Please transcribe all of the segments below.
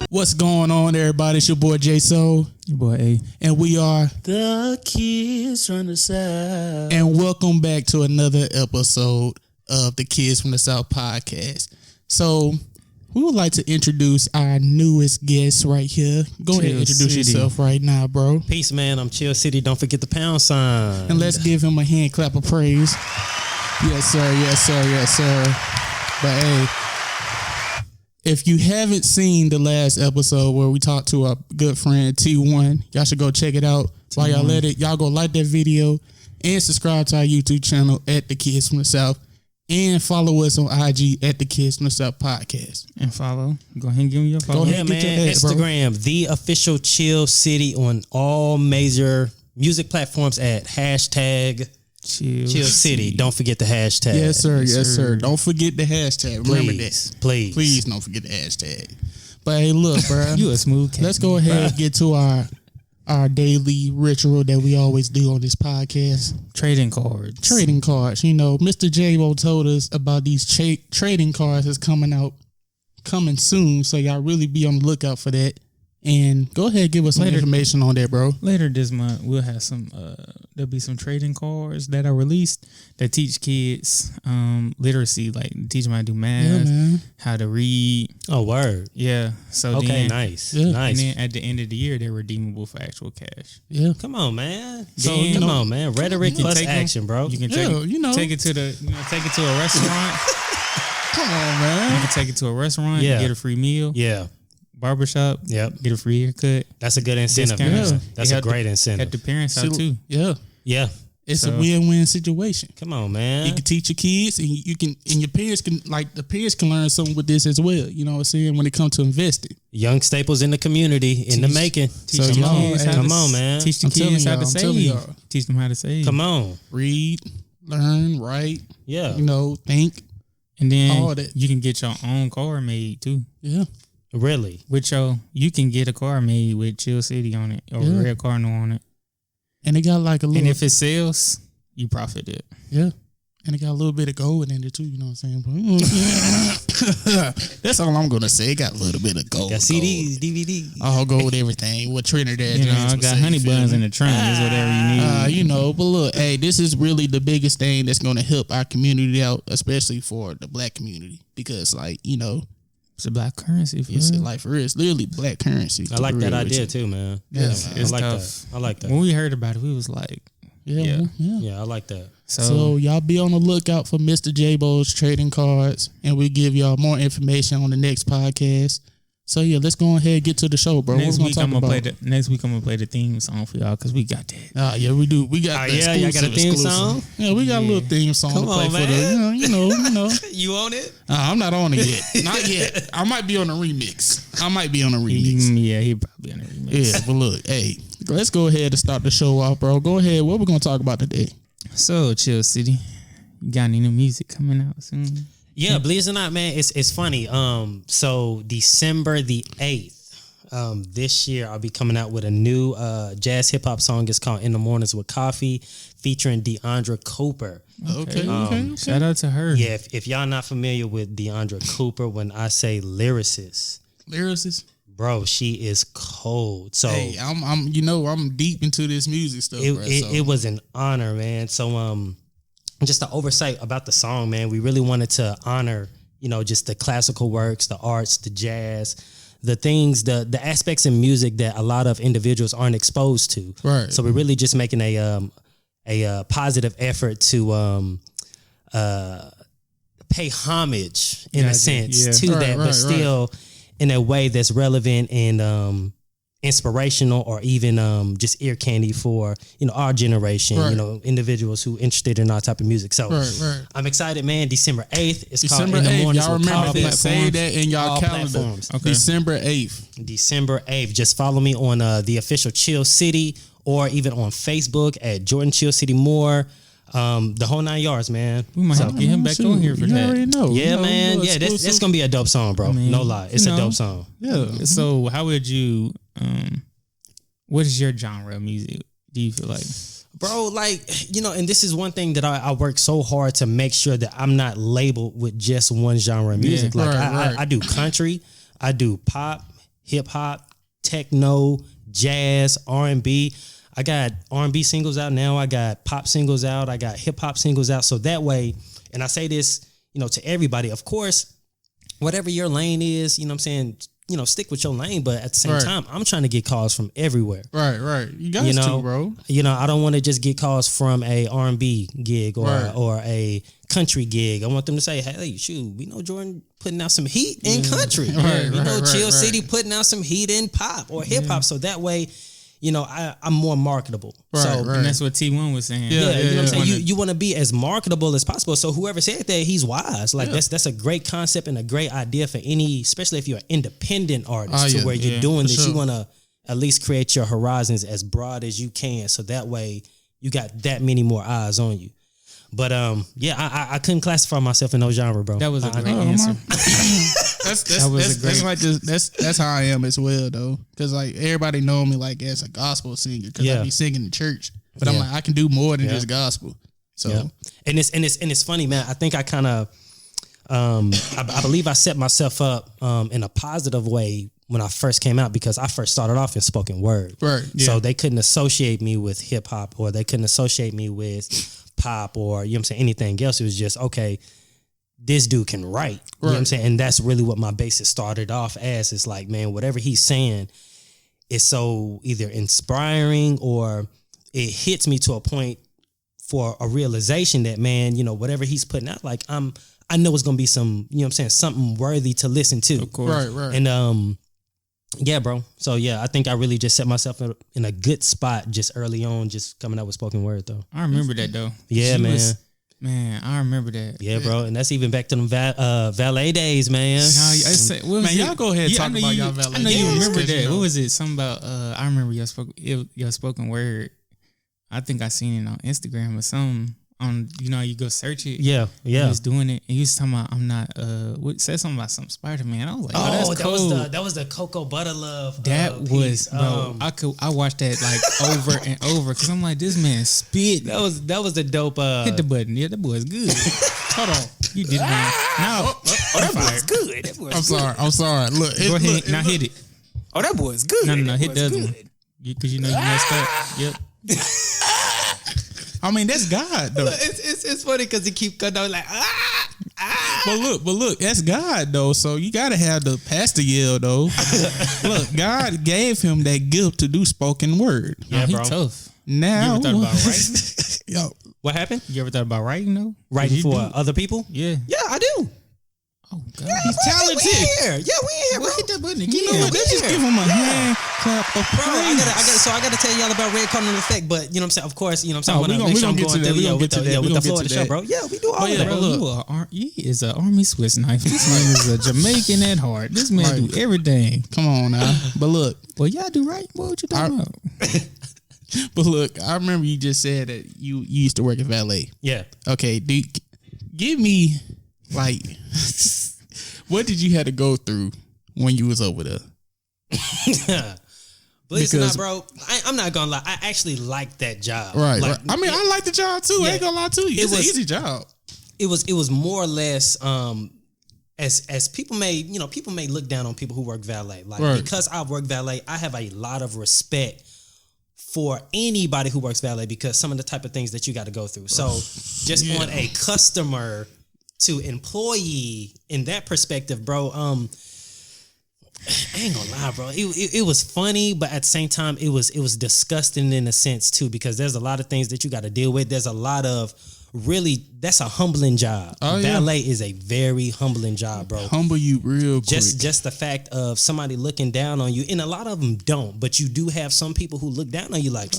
What's going on, everybody? It's your boy J Soul. Your boy A. And we are the Kids from the South. And welcome back to another episode of the Kids from the South podcast. So we would like to introduce our newest guest right here. Go ahead and introduce yourself right now, bro. Peace, man. I'm Chill City. Don't forget the pound sign. And let's give him a hand clap of praise. Yes, sir. Yes, sir. Yes, sir. But hey, if you haven't seen the last episode where we talked to our good friend T1, y'all should go check it out. While y'all at it, y'all go like that video and subscribe to our YouTube channel at The Kids from the South and follow us on IG at The Kids from the South podcast. And follow. Go ahead and give me your follow. Go ahead, man. Instagram, bro. The official Chill City on all major music platforms at hashtag Chill City. Don't forget the hashtag. Yes, sir. Yes, sir. Don't forget the hashtag. Remember that. Please don't forget the hashtag. But hey, look, bro. You a smooth cat. Let's go ahead and get to our daily ritual that we always do on this podcast. Trading cards. Trading cards. You know, Mr. J-Bo told us about these trading cards that's coming soon. So y'all really be on the lookout for that. And go ahead and give us some information on that, bro. Later this month, we'll have some, there'll be some trading cards that are released that teach kids literacy, like teach them how to do math, how to read. Oh, word. Yeah. So okay, then, nice. Yeah. Nice. And then at the end of the year, they're redeemable for actual cash. Yeah. Come on, man. Come on, man. Rhetoric plus action, bro. You can take it to a restaurant. Come on, man. You can take it to a restaurant and get a free meal. Yeah. Barbershop, get a free haircut. That's a good incentive. Yeah. That's a great incentive. At the parents' house too. Yeah. It's a win-win situation. Come on, man. You can teach your kids, and your parents can learn something with this as well. You know what I'm saying? When it comes to investing, young staples in the community in the making. Come on, man. Teach the kids how to save. Teach them how to save. Come on, read, learn, write. Yeah, think, and then all that. You can get your own car made too. Yeah. Really? You can get a car made with Chill City on it or Red Cardinal on it. And it got like a little... And if it sells, you profit it. Yeah. And it got a little bit of gold in it too, you know what I'm saying? That's all I'm going to say. It got a little bit of gold. Got CDs, DVDs. All gold, everything. What Trinidad I got honey buns in the trunk. Is whatever you need. But look, hey, this is really the biggest thing that's going to help our community out, especially for the black community. Because it's a black currency. It's literally black currency. I like that idea too, man. Yeah, it's I like tough. that. I like that. When we heard about it, we was like, yeah, I like that. So y'all be on the lookout for Mr. J-Bo's trading cards, and we give y'all more information on the next podcast. So yeah, let's go ahead and get to the show, bro. Next week I'm gonna play the theme song for y'all because we got that. Yeah, we do. We got y'all got a theme song. Yeah, we got a little theme song to play for the you know. You on it? I'm not on it yet. Not yet. I might be on a remix. Yeah, he probably on a remix. Yeah, but look, hey, let's go ahead and start the show off, bro. Go ahead. What we gonna talk about today? So, Chill City, you got any new music coming out soon? Yeah, believe it or not, man, it's funny. So December the 8th, this year I'll be coming out with a new jazz hip hop song. It's called "In the Mornings with Coffee," featuring Deandra Cooper. Okay. Shout out to her. Yeah, if y'all not familiar with Deandra Cooper, when I say lyricist, bro, she is cold. So hey, I'm deep into this music stuff. It was an honor, man. So just the oversight about the song, man. We really wanted to honor, just the classical works, the arts, the jazz, the things, the aspects in music that a lot of individuals aren't exposed to. Right. So we're really just making a positive effort to pay homage in a sense to that, but still in a way that's relevant and inspirational or even just ear candy for our generation, individuals who interested in our type of music. So I'm excited, man. December 8th. It's December called In the 8th. Mornings Y'all with remember Coffee. that? Say that in y'all All calendar. platforms. Okay. December 8th. December 8th. Just follow me on the official Chill City or even on Facebook at Jordan Chill City Moore. The whole 9 yards, man. We might have to get him back on here for you that. already know. Yeah, You know, man. little Yeah, that's exclusive. gonna be a dope song, bro. I mean, no lie, it's you a know. dope song. Yeah. So how would you what is your genre of music? Do you feel like? Bro, like, and this is one thing that I work so hard to make sure that I'm not labeled with just one genre of music. Yeah, like right. I do country, I do pop, hip hop, techno, jazz, R&B. I got R&B singles out now. I got pop singles out. I got hip hop singles out. So that way, and I say this, to everybody, of course, whatever your lane is, what I'm saying, stick with your lane. But at the same time, I'm trying to get calls from everywhere. Right. You got to, bro. I don't want to just get calls from a R&B gig or a country gig. I want them to say, hey, shoot, we know Jordan putting out some heat in country. We know Chill City putting out some heat in pop or hip hop. So that way, I'm more marketable. And that's what T1 was saying. You know what I'm saying? You want to be as marketable as possible. So whoever said that, he's wise. Like that's a great concept and a great idea for any, especially if you're an independent artist, to where you're doing this. Sure. You want to at least create your horizons as broad as you can, so that way you got that many more eyes on you. But I couldn't classify myself in no genre, bro. That was a great answer. That's how I am as well, though. Because like everybody know me like as a gospel singer, because I be singing in church. But I'm like, I can do more than just gospel. So and it's funny, man. I think I kind of I believe I set myself up in a positive way when I first came out, because I first started off in spoken word. Right. Yeah. So they couldn't associate me with hip hop, or they couldn't associate me with pop, or what I'm saying, anything else. It was just, okay, this dude can write. You know what I'm saying? And that's really what my basis started off as. It's like, man, whatever he's saying is so either inspiring or it hits me to a point for a realization that, man, whatever he's putting out, like I know it's gonna be some, something worthy to listen to. Of course. Right. And yeah, bro. So yeah, I think I really just set myself in a good spot just early on, just coming out with spoken word though. I remember that though. Yeah, Man, I remember that. Yeah, bro. And that's even back to them valet days, man. Y'all go ahead and talk about y'all valet. I know you remember that. What was it? Something about I remember your spoken word. I think I seen it on Instagram or something. On you go search it. Yeah. He was doing it, and he was talking about I'm not. What said something about some Spider-Man? I was like, that's cool. That was the Cocoa Butter Love. That was, bro. I watched that like over and over because I'm like, this man spit. That was the dope. Hit the button. Yeah, that boy's good. Hold on, you did not. No, that boy's good. That boy's I'm sorry. Look, go ahead. Now hit it. Oh, that boy's good. No. Hit the other one. Because you messed up. Yep. I mean, that's God though. It's funny because he keep cutting out like But look, that's God though. So you gotta have the pastor yell though. Look, God gave him that gift to do spoken word. Yeah, bro. he tough. Now, You ever thought about writing? Yo, what happened? You ever thought about writing though? Writing You for do- other people? Yeah. Yeah, I do. Oh God. he's talented. We in here. Yeah, we in here, bro. Hit that button You again. know what? Let's just give him a hand clap of Bro, I praise. gotta tell y'all about Red Cardinal Effect, but you know what I'm saying? Of course, you know what I'm Oh, saying? we gonna get to that. We gonna get to that. We With gonna the flow get of the to show, that. bro. Yeah, we do all yeah, that, bro, bro. He is an army Swiss knife. This man is a Jamaican at heart. This man do everything. Come on now. But look, Well, y'all do right. What you talking about? but look, I remember you just said that you used to work at valet. Yeah. Okay, give me like what did you have to go through when you was over there? Believe it or not, Because- bro, I'm not gonna lie. I actually liked that job. Right, Like, right. I mean, I like the job too. I Yeah. ain't gonna lie to you. It's an was- easy job. it was more or less as people may look down on people who work valet. Like Right. because I work valet, I have a lot of respect for anybody who works valet because some of the type of things that you got to go through. So just on a customer to employee in that perspective, bro, I ain't gonna lie, bro. It was funny, but at the same time, it was disgusting in a sense too, because there's a lot of things that you got to deal with. There's a lot of really, that's a humbling job. Oh, yeah. Valet is a very humbling job, bro. Humble you real quick. Just the fact of somebody looking down on you, and a lot of them don't, but you do have some people who look down on you like,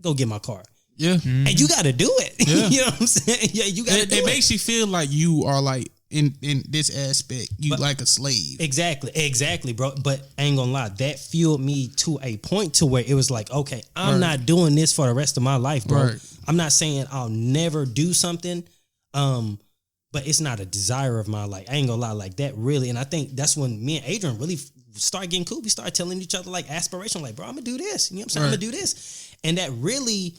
go get my car. Yeah. And you got to do it. Yeah. You know what I'm saying? Yeah, you got to do it. It makes you feel like you are like, in this aspect, like a slave. Exactly, bro. But I ain't gonna lie, that fueled me to a point to where it was like, okay, I'm not doing this for the rest of my life, bro. Right. I'm not saying I'll never do something, but it's not a desire of mine. Like, I ain't gonna lie, like that really. And I think that's when me and Adrian really started getting cool. We started telling each other like aspiration, like, bro, I'm gonna do this. You know what I'm saying? I'm gonna do this. And that really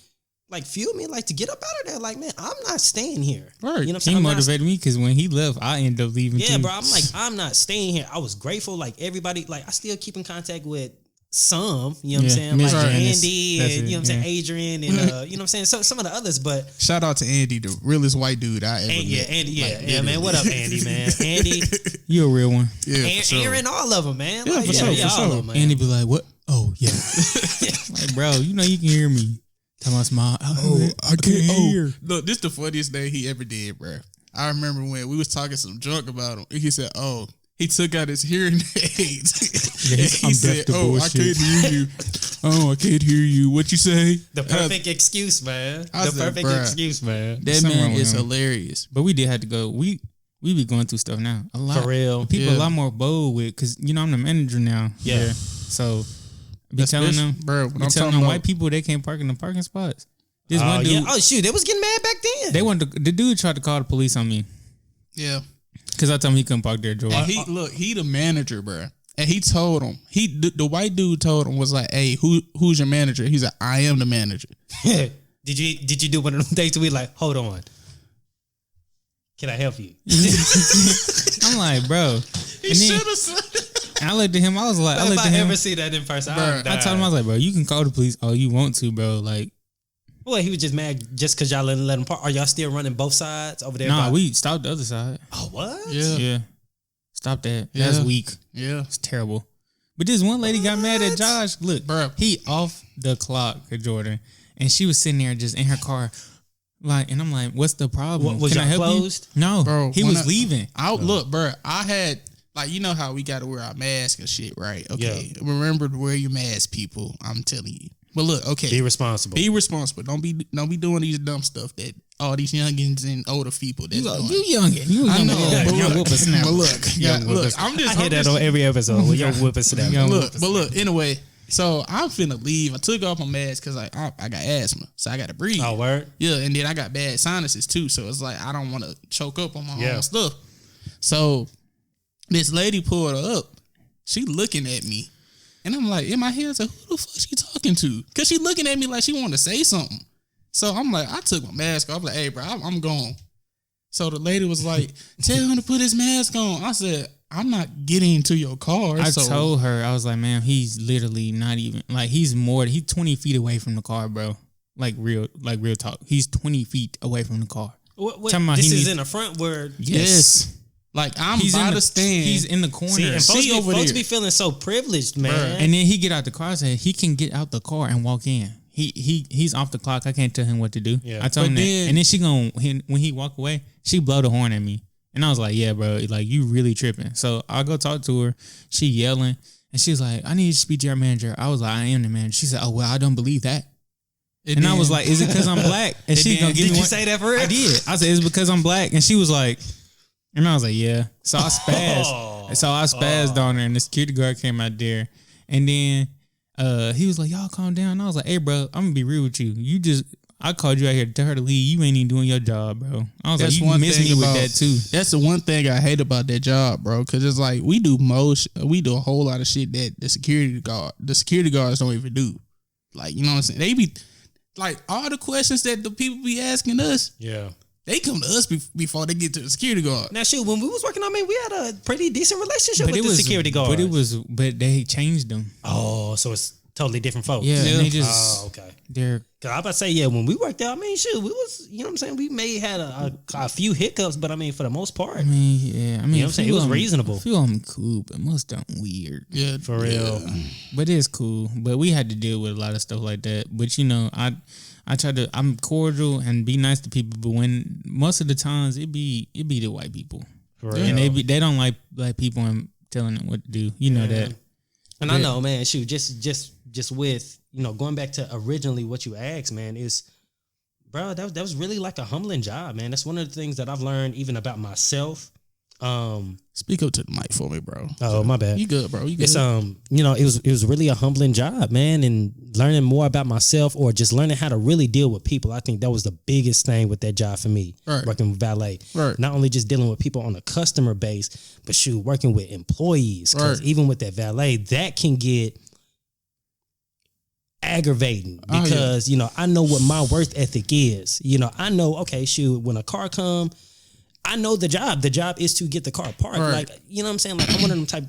like fueled me like to get up out of there. Like, man, I'm not staying here. Right. You know what I'm saying? He motivated me because when he left, I ended up leaving too. Bro. I'm like, I'm not staying here. I was grateful. Like everybody, like I still keep in contact with some, you know what I'm saying? Miss Like Ernest. Andy That's and it, you know what I'm saying, Adrian and you know what I'm saying? So some of the others, but Shout out to Andy, the realest white dude I ever met. Andy, Like, man. What up, Andy, man? Andy, You a real one. Yeah, for sure. Aaron, all of them, man. Yeah, Like, for sure, for all sure. of them, man. Andy be like, what? Oh, yeah. Like, bro, you know you can hear me. Tell my smile. Oh, I can't hear. Look, this the funniest thing he ever did, bro. I remember when we was talking some junk about him. He said, "Oh, he took out his hearing aids." Yeah, And I'm he said, deaf to "Oh, I bullshit." can't hear you. Oh, I can't hear you. What you say?" The perfect excuse, man. I The said, perfect bruh. excuse, man. That Something man wrong is with him. hilarious. But we did have to go. We be going through stuff now. A lot. For real. People Yeah. a lot more bold with, because, you know, I'm the manager now. Yeah. So, be telling them, bro. be telling them white people they can't park in the parking spots. This one dude, Oh shoot, they was getting mad back then. they wanted to, the dude tried to call the police on me Yeah. because I told him he couldn't park there, George. And he the manager, bro. And he told him, the white dude told him, was like, "Hey, who's your manager?" He's like, "I am the manager." Did you do one of them things to be like, hold on, can I help you? I'm like, bro. He And then- should have said. And I looked at him. I was like, I If looked I at him. ever see that in person, Bruh. I told him, I was like, bro, you can call the police all you want to, bro. Like, well, he was just mad just because y'all let him park. Are y'all still running both sides over there? nah, we stopped the other side. Oh, what? Yeah. Yeah. Stop that. That's Yeah. weak. Yeah. It's terrible. But this one lady got mad at Josh. Look, Bruh. he off the clock at Jordan. And she was sitting there just in her car. Like, and I'm like, what's the problem? What, was Can I y'all help closed? you? No, Bro, he when was leaving. Look, bro, I had, like, you know how we got to wear our mask and shit, right? Okay. Yeah. Remember to wear your mask, people. I'm telling you. But look, okay. Be responsible. Be responsible. Don't be doing these dumb stuff that all these youngins and older people that's doing. You youngin'. You I youngin'. know, Yeah, but young look, whippersnapper. but look, yeah, Young look, whippersnapper. I'm just, I hear I'm that just- on every episode. With your whippersnapper. Young But look, anyway, so I'm finna leave. I took off my mask because like I got asthma, so I got to breathe. Oh, word? Yeah, and then I got bad sinuses too, so it's like I don't want to choke up on my Yeah. own stuff. So this lady pulled her up. She looking at me, and I'm like, in my head, I said, "Who the fuck she talking to?" Because she looking at me like she wanted to say something. So I'm like, I took my mask off. I'm like, "Hey, bro, I'm gone." So the lady was like, "Tell him to put his mask on." I said, "I'm not getting into your car." I so told her, I was like, man, he's literally not even, like, he's 20 feet away from the car, bro. Like real talk. He's 20 feet away from the car. What, Talking about this he is need- in the front where... yes. Like I'm He's by in the stand. He's in the corner. See, and She over folks there. be feeling so privileged, man. Bruh. And then he get out the car and said he can get out the car and walk in. He's off the clock. I can't tell him what to do. Yeah. I told him But that. then- And then when he walk away, she blow the horn at me. And I was like, yeah, bro, like you really tripping. So I go talk to her. She yelling. And she was like, I need to speak to your manager. I was like, I am the manager. She said, oh, well, I don't believe that. And I was like, is it because I'm black? And she gonna give Did me you one. say that for real? I did. I said, it's because I'm black. And she was like, and I was like, yeah. So I spazzed. Oh. So I spazzed on her, and the security guard came out there. And then he was like, y'all calm down. And I was like, hey, bro, I'm going to be real with you. I called you out here to tell her to leave. You ain't even doing your job, bro. I was That's like, one you miss thing me with about- that, too. That's the one thing I hate about that job, bro. Because it's like we do a whole lot of shit that the security guards don't even do. Like, you know what I'm saying? They be like all the questions that the people be asking us. Yeah. They come to us before they get to the security guard. Now, shoot, when we was working on me, we had a pretty decent relationship with the security guard. But they changed them. Oh, so it's totally different folks. Yeah, and they just Oh, okay. they're Cause I about to say, yeah, when we worked out, I mean, shoot, we was, you know what I'm saying? We may had a few hiccups, but I mean, for the most part, I mean, yeah, I mean, you know what I'm saying? It was reasonable. I feel I'm cool, but most don't weird. Yeah, For real. But it's cool. But we had to deal with a lot of stuff like that. But you know, I try to I'm cordial and be nice to people, but when most of the times it be the white people. For real. And they don't like black people and telling them what to do. You know that. And I know, man, shoot, just with, you know, going back to originally what you asked, man, is, bro, that was really like a humbling job, man. That's one of the things that I've learned even about myself. Speak up to the mic for me, bro. Oh, my bad. You good, bro? You good? It's you know, it was really a humbling job, man, and learning more about myself or just learning how to really deal with people. I think that was the biggest thing with that job for me, Right. working with valet. Right. Not only just dealing with people on a customer base, but shoot, working with employees. Because Right. even with that valet, that can get aggravating because you know, I know what my worth ethic is. You know, I know, okay, shoot, when a car come, I know the job. The job is to get the car parked. Right. Like, you know what I'm saying? Like, I'm one of them type.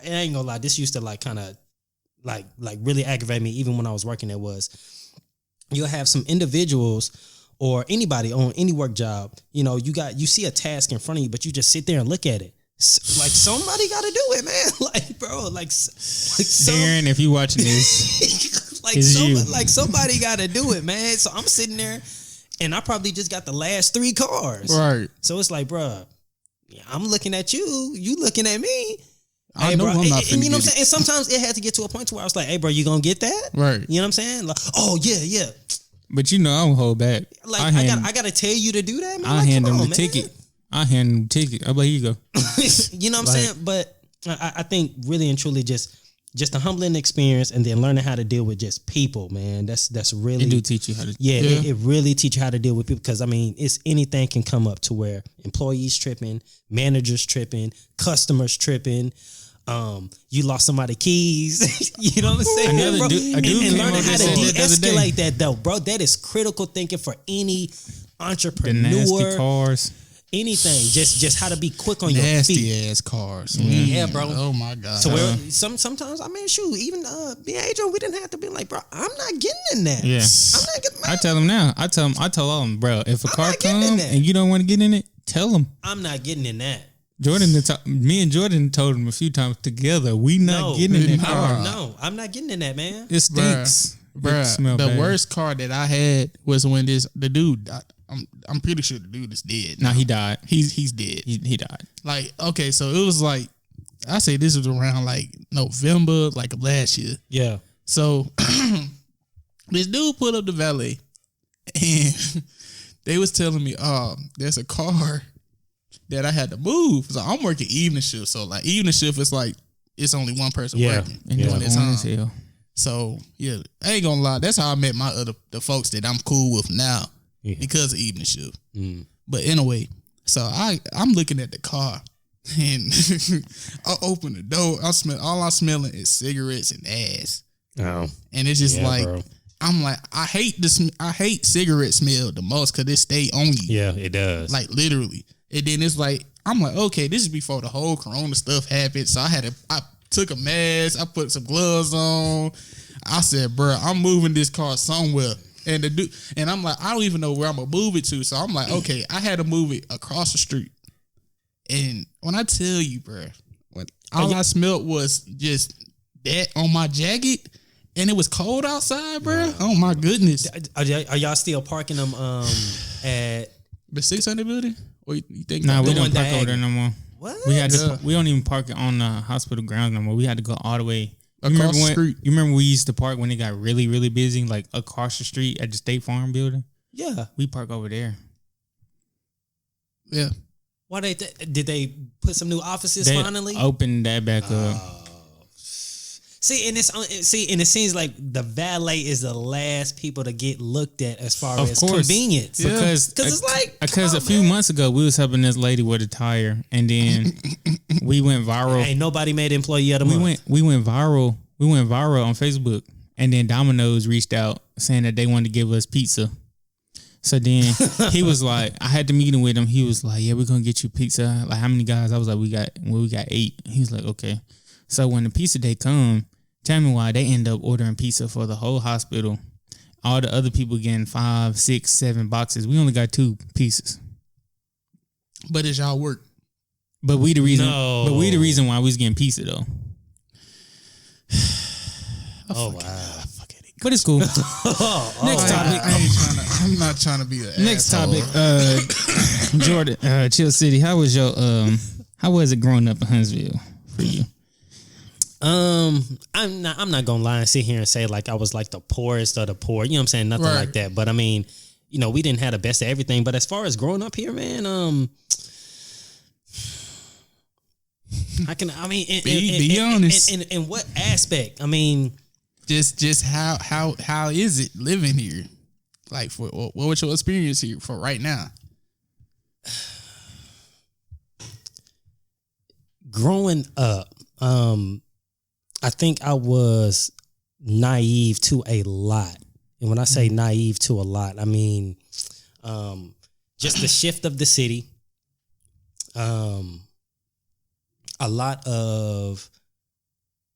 I ain't gonna lie. This used to like kind of like really aggravate me. Even when I was working there, was you'll have some individuals or anybody on any work job. You know, you see a task in front of you, but you just sit there and look at it. Like, somebody got to do it, man. Like, bro, like Darren, if you watching this, like it's you. like somebody got to do it, man. So I'm sitting there. And I probably just got the last 3 cars. Right. So it's like, bruh, I'm looking at you. You looking at me. I know bro. I'm not And you know what I'm finna get saying? And sometimes it had to get to a point to where I was like, hey, bro, you gonna get that? Right. You know what I'm saying? Like, oh, yeah. but you know I don't hold back. Like, I got to tell you to do that, man. I Like, hand come them on, the man. ticket. I hand them the ticket. I'm like, here you go. You know what I'm Like- saying? But I think really and truly just a humbling experience, and then learning how to deal with just people, man. That's really, They do teach you how to. yeah. It really teach you how to deal with people, because I mean, it's anything can come up to where employees tripping, managers tripping, customers tripping. You lost somebody's keys. You know what I'm saying? Another bro? dude- a and dude came learning over how to and said that the other day. de-escalate that though, bro. That is critical thinking for any The entrepreneur. nasty cars. Anything, just how to be quick on your feet. Nasty ass cars. Yeah, bro. Oh my god. So where sometimes I mean, shoot, even me and Adrian, we didn't have to be like, bro, I'm not getting in that. Yeah. I'm not getting. I tell them now. I tell all them, bro. If a car not getting in come that. and you don't want to get in it, tell them. I'm not getting in that. Me and Jordan told him a few times together. We not getting in that car. No, I'm not getting in that, man. It stinks. It Bruh, smell the bad. worst car that I had was when the dude died. I'm pretty sure the dude is dead. No, he died. He's dead. He died. Like, okay, so it was like, I say this was around like November, like of last year. Yeah. So this dude put up the valet, and they was telling me, there's a car that I had to move. So I'm working evening shift. So like evening shift is like, it's only one person working And during yeah, this on as time. hell. So yeah, I ain't gonna lie. That's how I met the folks that I'm cool with now, because of evening shift. But anyway, so I'm looking at the car, and I open the door. All I'm smelling is cigarettes and ass, Oh. and it's just like, bro. I'm like, I hate cigarette smell the most because it stay on you, Yeah, it does. like literally. And then it's like, I'm like, okay, this is before the whole Corona stuff happened. So I took a mask, I put some gloves on. I said, bro, I'm moving this car somewhere. And I'm like, I don't even know where I'm gonna move it to. So I'm like, okay, I had to move it across the street. And when I tell you, bro, all I smelled was just that on my jacket, and it was cold outside, bro. Oh my goodness. Are y'all still parking them at The 600 building? Or you think? Nah, we The don't one park over diagonal. there no more. what? We had to. We don't even park it on the hospital grounds no more. We had to go all the way Across the street. You remember we used to park when it got really, really busy, like across the street at the State Farm building? Yeah. We park over there. Yeah. Why did they put some new offices They finally? opened that back up. See, and it seems like the valet is the last people to get looked at as far Of as course. convenience. Because it's like, come because a on, few man. months ago we was helping this lady with a tire, and then we went viral. Ain't nobody made employee of the month. We went viral. We went viral on Facebook, and then Domino's reached out saying that they wanted to give us pizza. So then he was like, I had to meet him with him. He was like, yeah, we're gonna get you pizza. Like, how many guys? I was like, we got 8. He was like, okay. So when the pizza day come, Tell me why they end up ordering pizza for the whole hospital. All the other people getting 5, 6, 7 boxes. We only got 2 pieces. But it's y'all work. But we the reason. No. But we the reason why we was getting pizza though. Oh, wow. But it's cool. Next topic. I'm not trying to be an Next asshole. topic. Jordan, Chill City. How was it growing up in Huntsville for you? I'm not gonna lie and sit here and say like I was like the poorest of the poor. You know what I'm saying? Nothing Right. like that. But I mean, we didn't have the best of everything. But as far as growing up here, man, Be honest. In what aspect? I mean, Just how is it living here? Like, what was your experience here for right now? growing up, I think I was naive to a lot. And when I say naive to a lot, I mean just the shift of the city. A lot of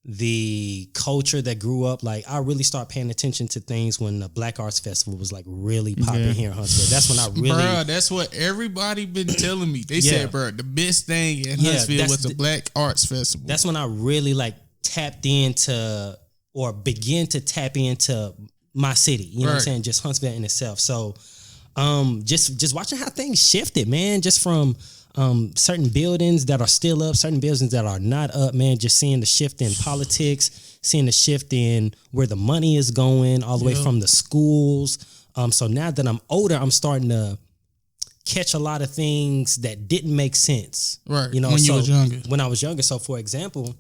the culture that grew up, like I really start paying attention to things when the Black Arts Festival was like really popping here in Huntsville. That's when I really, Bruh, that's what everybody been telling me. They Yeah. said, bro, the best thing in Huntsville that's was the the- Black Arts Festival. that's when I really like tapped into or began to tap into my city. You know what I'm Right. saying? Just Huntsville in itself. So just watching how things shifted, man, just from certain buildings that are still up, certain buildings that are not up, man, just seeing the shift in politics, seeing the shift in where the money is going, all the way from the schools. So now that I'm older, I'm starting to catch a lot of things that didn't make sense. Right. You know, When you so was younger. When I was younger. So for example,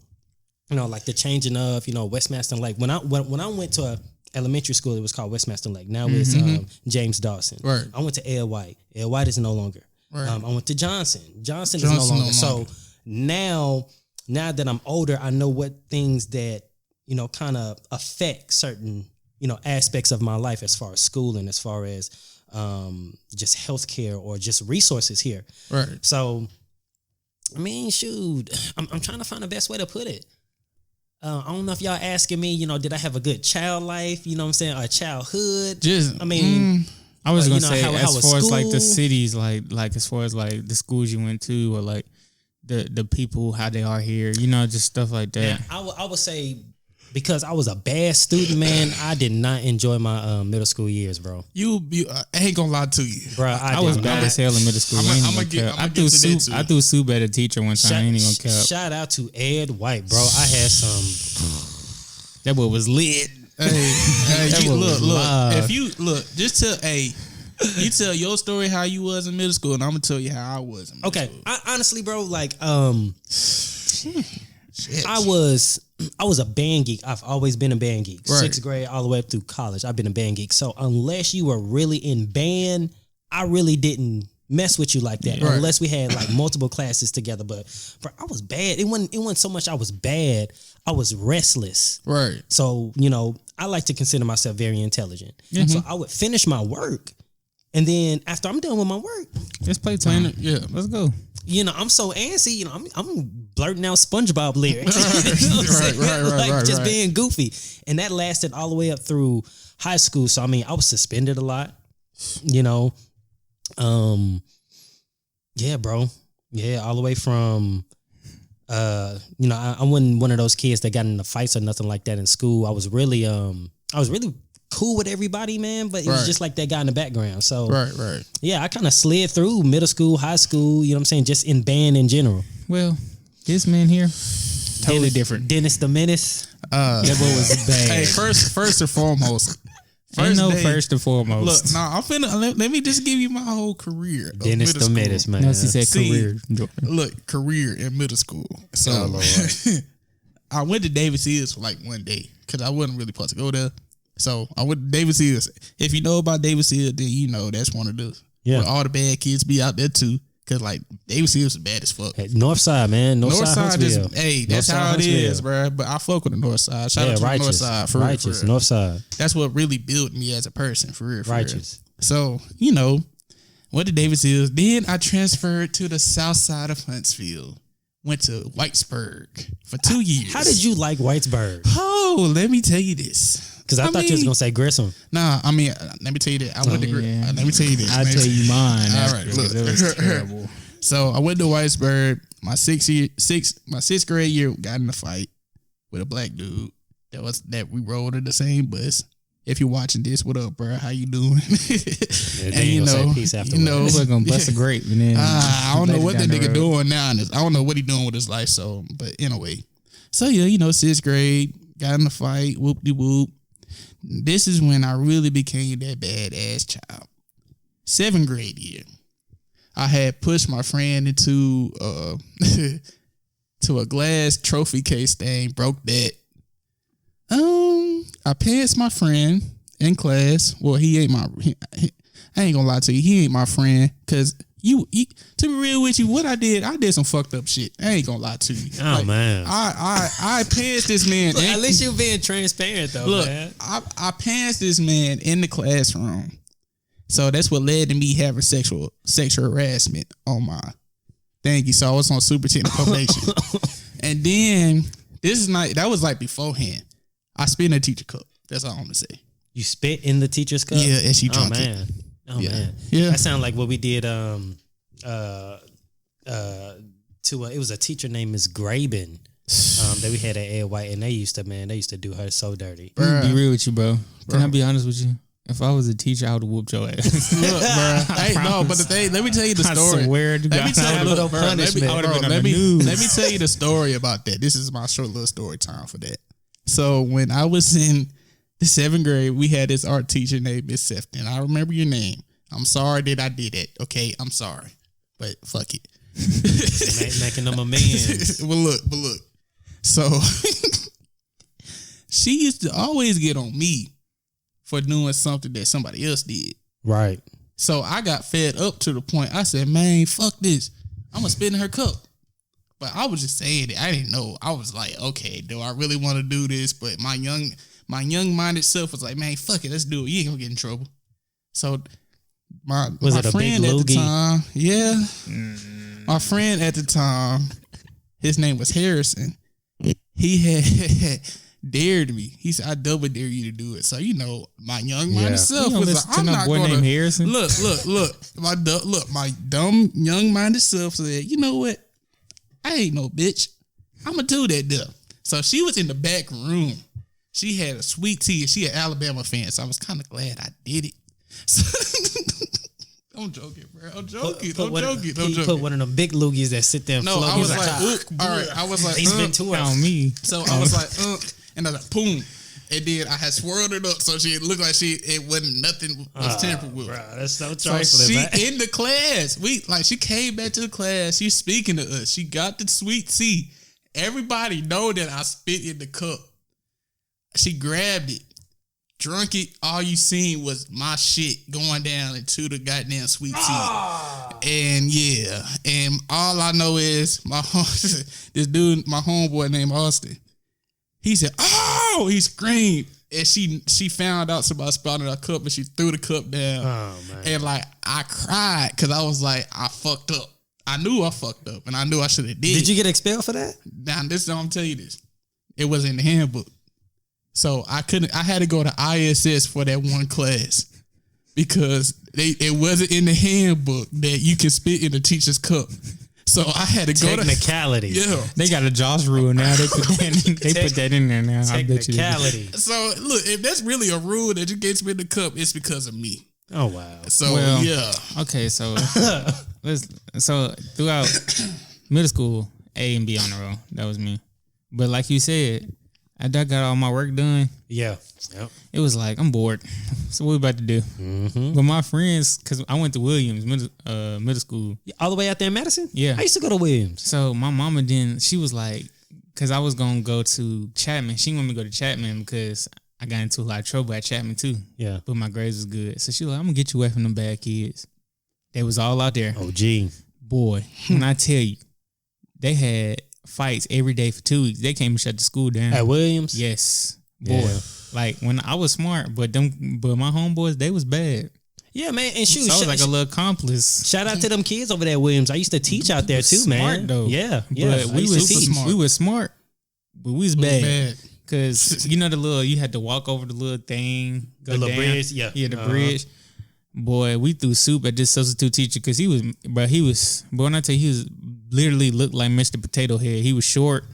like the changing of, Westmaster Lake. When I went to a elementary school, it was called Westmaster Lake. Now it's James Dawson. Right. I went to Ed White. Ed White is no longer. Right. I went to Johnson. Johnson is no longer. So now that I'm older, I know what things that, kind of affect certain, aspects of my life as far as schooling, as far as just healthcare or just resources here. Right. So, I mean, shoot, I'm trying to find the best way to put it. I don't know if y'all asking me, did I have a good child life? You know what I'm saying? Or childhood? Just, I mean, I was gonna you know, say, how as was far as like the school? cities, like as far as like the schools you went to, or like the people, how they are here, just stuff like that. I would say because I was a bad student, man, I did not enjoy my middle school years, bro. you I ain't gonna lie to you. Bro, I was bad as hell in middle school. I'ma I ain't even get- gonna I'ma cap. I get threw to that soup. too. I threw soup at a teacher one time. I ain't even gonna cap. Shout out to Ed White, bro. I had some. That boy was lit. Hey, That you, was look. live. If you look, just you tell your story how you was in middle school, and I'm gonna tell you how I was in middle Okay, school. honestly, bro, like Shit. I was a band geek. I've always been a band geek. Right. 6th grade all the way up through college. I've been a band geek. So unless you were really in band, I really didn't mess with you like that. Right. Unless we had like multiple classes together. But bro, I was bad. It wasn't so much I was bad. I was restless. Right. So, I like to consider myself very intelligent. So I would finish my work. And then after I'm done with my work, Let's play time. Yeah. Let's go. I'm so antsy, I'm blurting out SpongeBob lyrics. You know what I'm saying? Right, just right. being goofy. And that lasted all the way up through high school. So I mean, I was suspended a lot, yeah, bro. Yeah, all the way from I wasn't one of those kids that got into fights or nothing like that in school. I was really cool with everybody, man, but it was Right. just like that guy in the background. So Right. yeah, I kind of slid through middle school, high school, you know what I'm saying, just in band in general. Well, this man here, totally different. Dennis the Menace. That boy was bad. Hey, first and foremost. Ain't no day- first and foremost. Look, I'm finna let me just give you my whole career. of Dennis middle the school. Menace, man. No, she said See, career. Jordan. Look, career in middle school. So Oh, Lord. I went to Davis Hills for like one day because I wasn't really supposed to go there. So I went to Davis Hills. If you know about Davis Hills, then you know that's one of those. Yeah. Where all the bad kids be out there too. Cause like Davis Hills is bad as fuck. Hey, North Side, man. North Side, Northside Huntsville. is that's North how Side, it is, Huntsville. bro. But I fuck with the North Side. Shout Yeah, out to the North righteous. Side for real, Righteous. for real. North Side. That's what really built me as a person, for real. For Righteous. Real. So, went to Davis Hills. Then I transferred to the south side of Huntsville, went to Whitesburg for 2 years. How did you like Whitesburg? Oh, let me tell you this. Because I thought you was gonna say Grissom. Nah, I mean, let me tell you that. Let me tell you this. I'll tell you mine. All right, look. It was terrible. So I went to Whitesburg. My sixth grade year, got in a fight with a black dude. That we rode in the same bus. If you're watching this, what up, bro? How you doing? And you know, peace afterwards. We're gonna bust a grape, and then I don't know what that nigga road. doing now. I don't know what he doing with his life. So, but anyway, so yeah, you know, sixth grade, got in the fight, whoop de whoop. This is when I really became that badass child. Seventh grade year, I had pushed my friend into to a glass trophy case thing, broke that. I passed my friend in class. Well, I ain't gonna lie to you, he ain't my friend. Cause you to be real with you, what I did some fucked up shit. I ain't gonna lie to you. Oh man, I passed this man. Look, at least you being transparent though, look, man. I passed this man in the classroom. So that's what led to me having sexual harassment on my thank you. So I was on superintendent probation. And then that was like beforehand. I spit in a teacher cup. That's all I'm gonna say. You spit in the teacher's cup? Yeah, and she drunk man. it. Oh Yeah. man. Yeah. That sounded like what we did it was a teacher named Miss Graben that we had at Ed White, and they used to do her so dirty. I'm gonna be real with you, bro. Can I be honest with you? If I was a teacher, I would have whooped your ass. Look, bro. Hey, no, but the thing, let me tell you the story. I swear to God. Let me tell you, no bro, punishment. I would've been on let the me news. let me tell you the story about that. This is my short little story time for that. So when I was in the seventh grade, we had this art teacher named Miss Sefton. I remember your name. I'm sorry that I did it. Okay, I'm sorry, but fuck it. Making them amends. but look. So she used to always get on me for doing something that somebody else did. Right. So I got fed up to the point I said, man, fuck this. I'm gonna spit in her cup. But I was just saying it. I didn't know. I was like, okay, do I really want to do this? But my young-minded self was like, man, fuck it, let's do it. You ain't gonna get in trouble. So my it a friend big at the loogie? time, yeah. My friend at the time, his name was Harrison. He had dared me. He said, I double dare you to do it. So, you know, my young-minded self You was listen like, to I'm no not boy gonna named Harrison? Look. My dumb young-minded self said, you know what? I ain't no bitch. I'ma do that though. So she was in the back room. She had a sweet tea and she an Alabama fan. So I was kind of glad I did it. So, I'm joking, bro. I'm joking. He put one of them big loogies that sit there and No, float. I He's was like, all right. I was like, he's been to on me. So I was like, and I was like, boom. And then I had swirled it up so it looked like it wasn't nothing was tampered with. Bro, that's so So trifling, she man. in the class. She came back to the class. She's speaking to us. She got the sweet tea. Everybody know that I spit in the cup. She grabbed it, drunk it. All you seen was my shit going down into the goddamn sweet tea. And yeah, and all I know is this dude, my homeboy named Austin. He said, "Oh!" He screamed, and she found out somebody spotted her cup, and she threw the cup down. Oh man. And like I cried because I was like, I fucked up. I knew I fucked up, and I knew I should have did. Did you get expelled for that? Now this I'm tell you this. It was in the handbook. So I had to go to ISS for that one class because it wasn't in the handbook that you can spit in the teacher's cup. So I had to go to Technicality. Yeah. They got a Josh rule now. They put that in there now. I bet you. Technicality. So look, if that's really a rule that you can't spit in the cup, it's because of me. Oh wow. So Well, yeah. Okay, so throughout middle school, A and B on the roll. That was me. But like you said, after I got all my work done, Yeah. Yep. it was like I'm bored. So what we about to do? Mm-hmm. But my friends, because I went to Williams middle school. All the way out there in Madison? Yeah. I used to go to Williams. So my mama she was like, because I was gonna go to Chapman. She wanted me to go to Chapman because I got into a lot of trouble at Chapman too. Yeah. But my grades was good. So she was like, I'm gonna get you away from them bad kids. They was all out there. Oh gee. Boy, when I tell you, they had fights every day for 2 weeks. They came and shut the school down. At Williams? Yes. Boy. Yeah. Like when I was smart, but my homeboys, they was bad. Yeah, man. And shoot, So I was like a little accomplice. shout out to them kids over there at Williams. I used to teach out there too, man. Smart though. Yeah. But we was smart. we was smart, but we was bad. bad. Cause you know you had to walk over the little thing, go The little down. bridge, yeah. the bridge. Boy, we threw soup at this substitute teacher because but when I tell you, he was literally looked like Mr. Potato Head. He was short,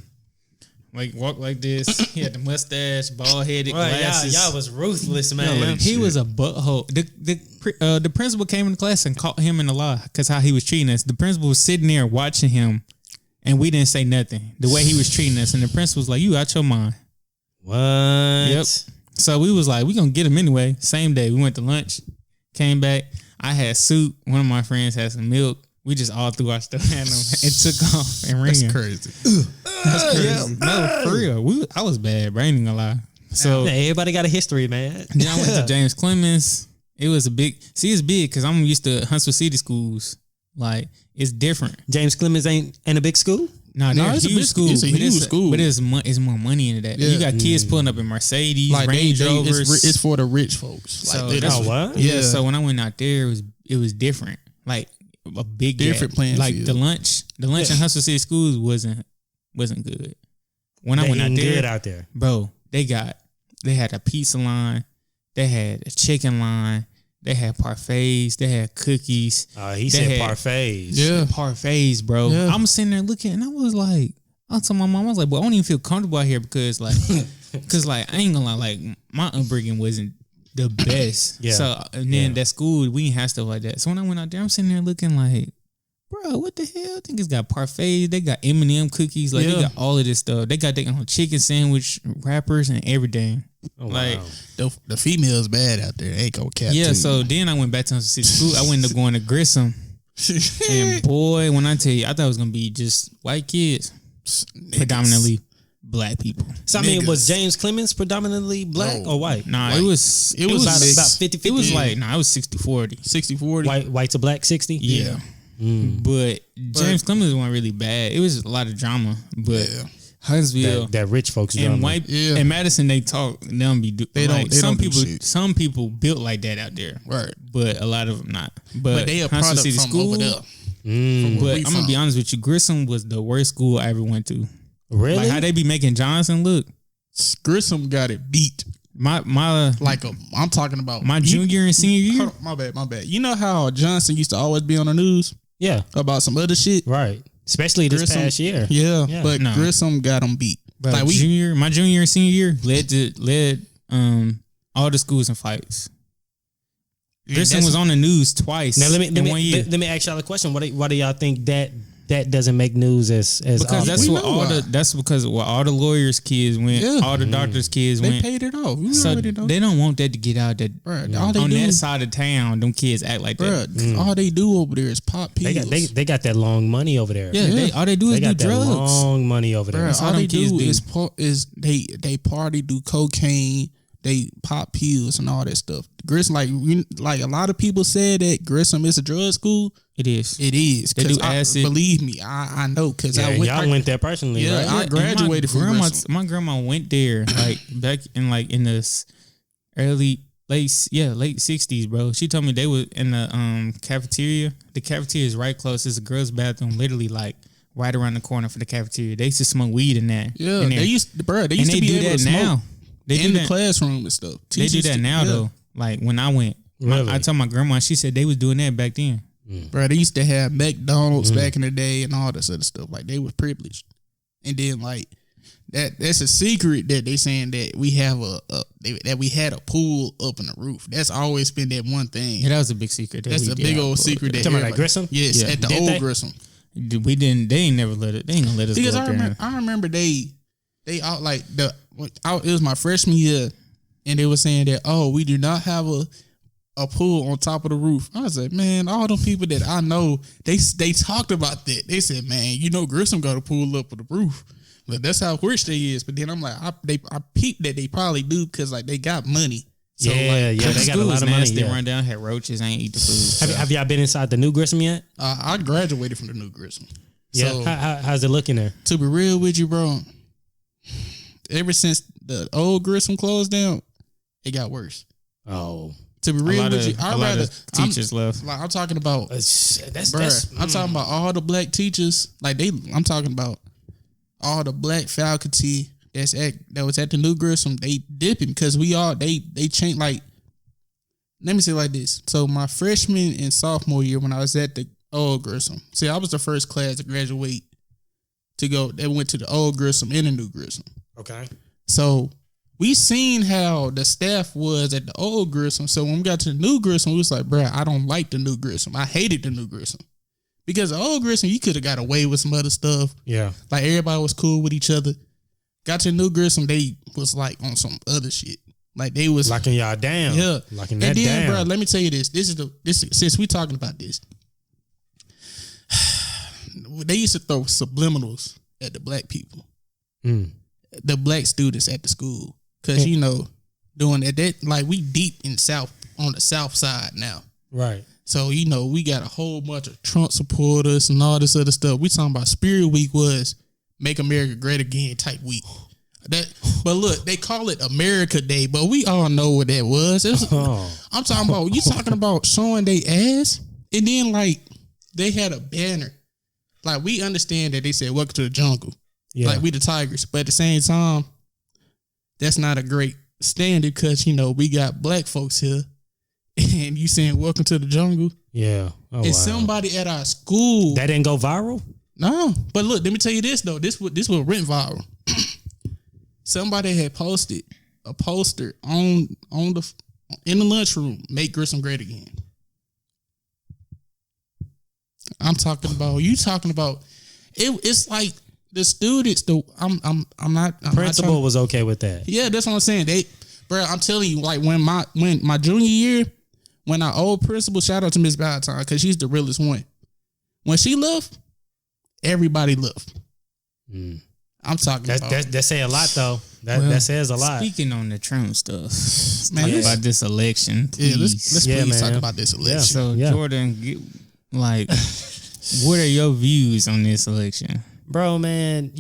like walked like this. He had the mustache, bald headed, glasses. Y'all was ruthless, man. He was a butthole. The principal came in the class and caught him in the lie because how he was treating us. The principal was sitting there watching him, and we didn't say nothing. The way he was treating us, and the principal was like, "You out your mind." What? Yep. So we was like, we gonna get him anyway. Same day, we went to lunch, came back. I had soup. One of my friends had some milk. We just all threw our stuff at him and took off and ran. That's crazy. That's crazy. Yeah, no, for real. I was bad, bro. I ain't even gonna lie. So Hey, everybody got a history, man. then I went to James Clemens. It was a big. See, it's big because I'm used to Huntsville City schools. Like it's different. James Clemens ain't in a big school. No, No, they're it's a huge big- school. it's a but huge school. But it's more money into that. Yeah. You got kids pulling up in Mercedes, Like Range Rovers. it's for the rich folks. So Like that's- Oh, what? Yeah. Yeah. So when I went out there, it was different. Like a big Different gap. playing Like field. the lunch in Huntsville City schools wasn't good. When I They went out eating there, good out there. bro, they had a pizza line, they had a chicken line, they had parfaits, they had cookies. He They said had- parfaits. Yeah. Parfaits, bro. Yeah. I'm sitting there looking, and I was like, I told my mom, I was like, well, I don't even feel comfortable out here because I ain't gonna lie, like my upbringing wasn't the best. Yeah. So and then that school, we ain't had stuff like that. So when I went out there, I'm sitting there looking like, bro, what the hell? I think it's got parfaits. They got M&M cookies. Like they Yeah. got all of this stuff. They got their own chicken sandwich wrappers and everything. Oh, Like, wow. the females bad out there. Ain't gonna cap. yeah. to So then I went back to Huntsville City School. I went to going to Grissom. And boy, when I tell you, I thought it was gonna be just white kids, predominantly black people. So I mean, niggas. was James Clemens predominantly black No. or white? Nah, White. it was It was about, mixed. about 50-50. it was like it was 60-40. 60-40. white to black 60. Yeah. But James Clemens wasn't really bad. It was a lot of drama. But Yeah. Huntsville That rich folks and drama. white Yeah. and Madison, they talk. They don't be They don't- like they some don't do people. shit. Some people built like that out there, Right. but a lot of them not. But they a Huntsville product City from School. over there. But we I'm gonna be from. honest with you, Grissom was the worst school I ever went to. Really? Like how they be making Johnson look. Grissom got it beat. My Like I'm talking about my junior and senior year. Hold on, my bad. You know how Johnson used to always be on the news yeah. about some other shit? Right. Especially this Grissom- past year. Yeah, Yeah. but No. Grissom got them beat. Bro, Like my junior and senior year led all the schools in fights. Grissom that's- was on the news twice. Now let me in 1 year. let me ask y'all a question. Why do y'all think that doesn't make news as Because often? that's We what know all why. that's because what all the lawyers' kids went, Yeah. all the doctors' kids they went. paid it off. We So already know. they don't want that to get out that Bruh, all they on do, that side of town, them kids act like that. bruh, all they do over there is pop they pills. got they got that long money over there. Yeah, Yeah. all they do They is do got that drugs. long money over there. Bruh, That's how all them they kids do do. is they party, do cocaine, they pop pills and all that stuff. Grissom, like a lot of people said that Grissom is a drug school. It is. It is. They 'Cause do acid. Believe me, I know because Yeah, I went. y'all went there personally, Yeah, right? I graduated from Grissom. My grandma went there like back in the late 60s, bro. She told me they were in the cafeteria. The cafeteria is right close. There's a girls' bathroom, literally like right around the corner for the cafeteria. They used to smoke weed in there. Yeah, in there. they used to and be they do able that to now. smoke They do in the that. classroom and stuff. They do Teachers that now yeah. though. Like when I went, Really? I told my grandma. She said they was doing that back then. Bro, they used to have McDonald's back in the day and all this other stuff. Like they was privileged, and then like that's a secret that they saying that we have that we had a pool up in the roof. That's always been that one thing. Yeah, that was a big secret. That's a big old secret. That Talking about everybody- like Grissom? Yes, Yeah. at the Did old they? Grissom. We didn't. They ain't never let it. They ain't gonna let us Because go up there. I remember they out like it was my freshman year, and they were saying that we do not have a pool on top of the roof. I was like, man, all them people that I know, they talked about that. They said, man, Grissom got a pool up on the roof. But that's how rich they is. But then I'm like, I peeped that they probably do because like they got money. So yeah, The they got a school lot was of money. nasty. Yeah. Run down, had roaches. I ain't eat the food. Have y'all been inside the new Grissom yet? I graduated from the new Grissom. Yeah. So How's it looking there? to be real with you, bro, ever since the old Grissom closed down, it got worse. Oh, To be real with you, a lot of teachers left. Like I'm talking about I'm talking about all the black teachers. Like I'm talking about all the black faculty that was at the New Grissom. They dipping because they changed. Like, let me say it like this. So my freshman and sophomore year when I was at the old Grissom, see, I was the first class to graduate to go. They went to the old Grissom and the New Grissom. Okay. So we seen how the staff was at the old Grissom. So when we got to the New Grissom, we was like, bro, I don't like the New Grissom. I hated the New Grissom. Because the old Grissom, you could have got away with some other stuff. Yeah. Like everybody was cool with each other. Got to the New Grissom, they was like on some other shit. Like they was locking y'all down. Yeah. Locking that and then, down. bro, let me tell you this. This since we talking about this. They used to throw subliminals at the black people. The black students at the school. Cause doing that like we deep in on the south side now. Right. So, we got a whole bunch of Trump supporters and all this other stuff. We talking about Spirit Week was Make America Great Again type week. But look, they call it America Day, but we all know what that was. I'm talking about, you talking about showing their ass? And then, like, they had a banner. Like, we understand that they said, welcome to the jungle. Yeah. Like, we the tigers. But at the same time, that's not a great standard because, we got black folks here. And you saying welcome to the jungle? Yeah. Oh, and somebody at our school that didn't go viral? No. But look, let me tell you this though. This was went viral. Somebody had posted a poster in the lunchroom, make Grissom great again. I'm talking about it's like the students principal was okay with that. Yeah, that's what I'm saying. Bro, I'm telling you, like when my junior year, when our old principal, shout out to Miss Valentine, because she's the realest one. When she left, everybody left. I'm talking about that say a lot though. That says a lot. Speaking on the Trump stuff, talk about this election. Please. Yeah, let's please talk about this election. So Jordan, what are your views on this election? Bro, man,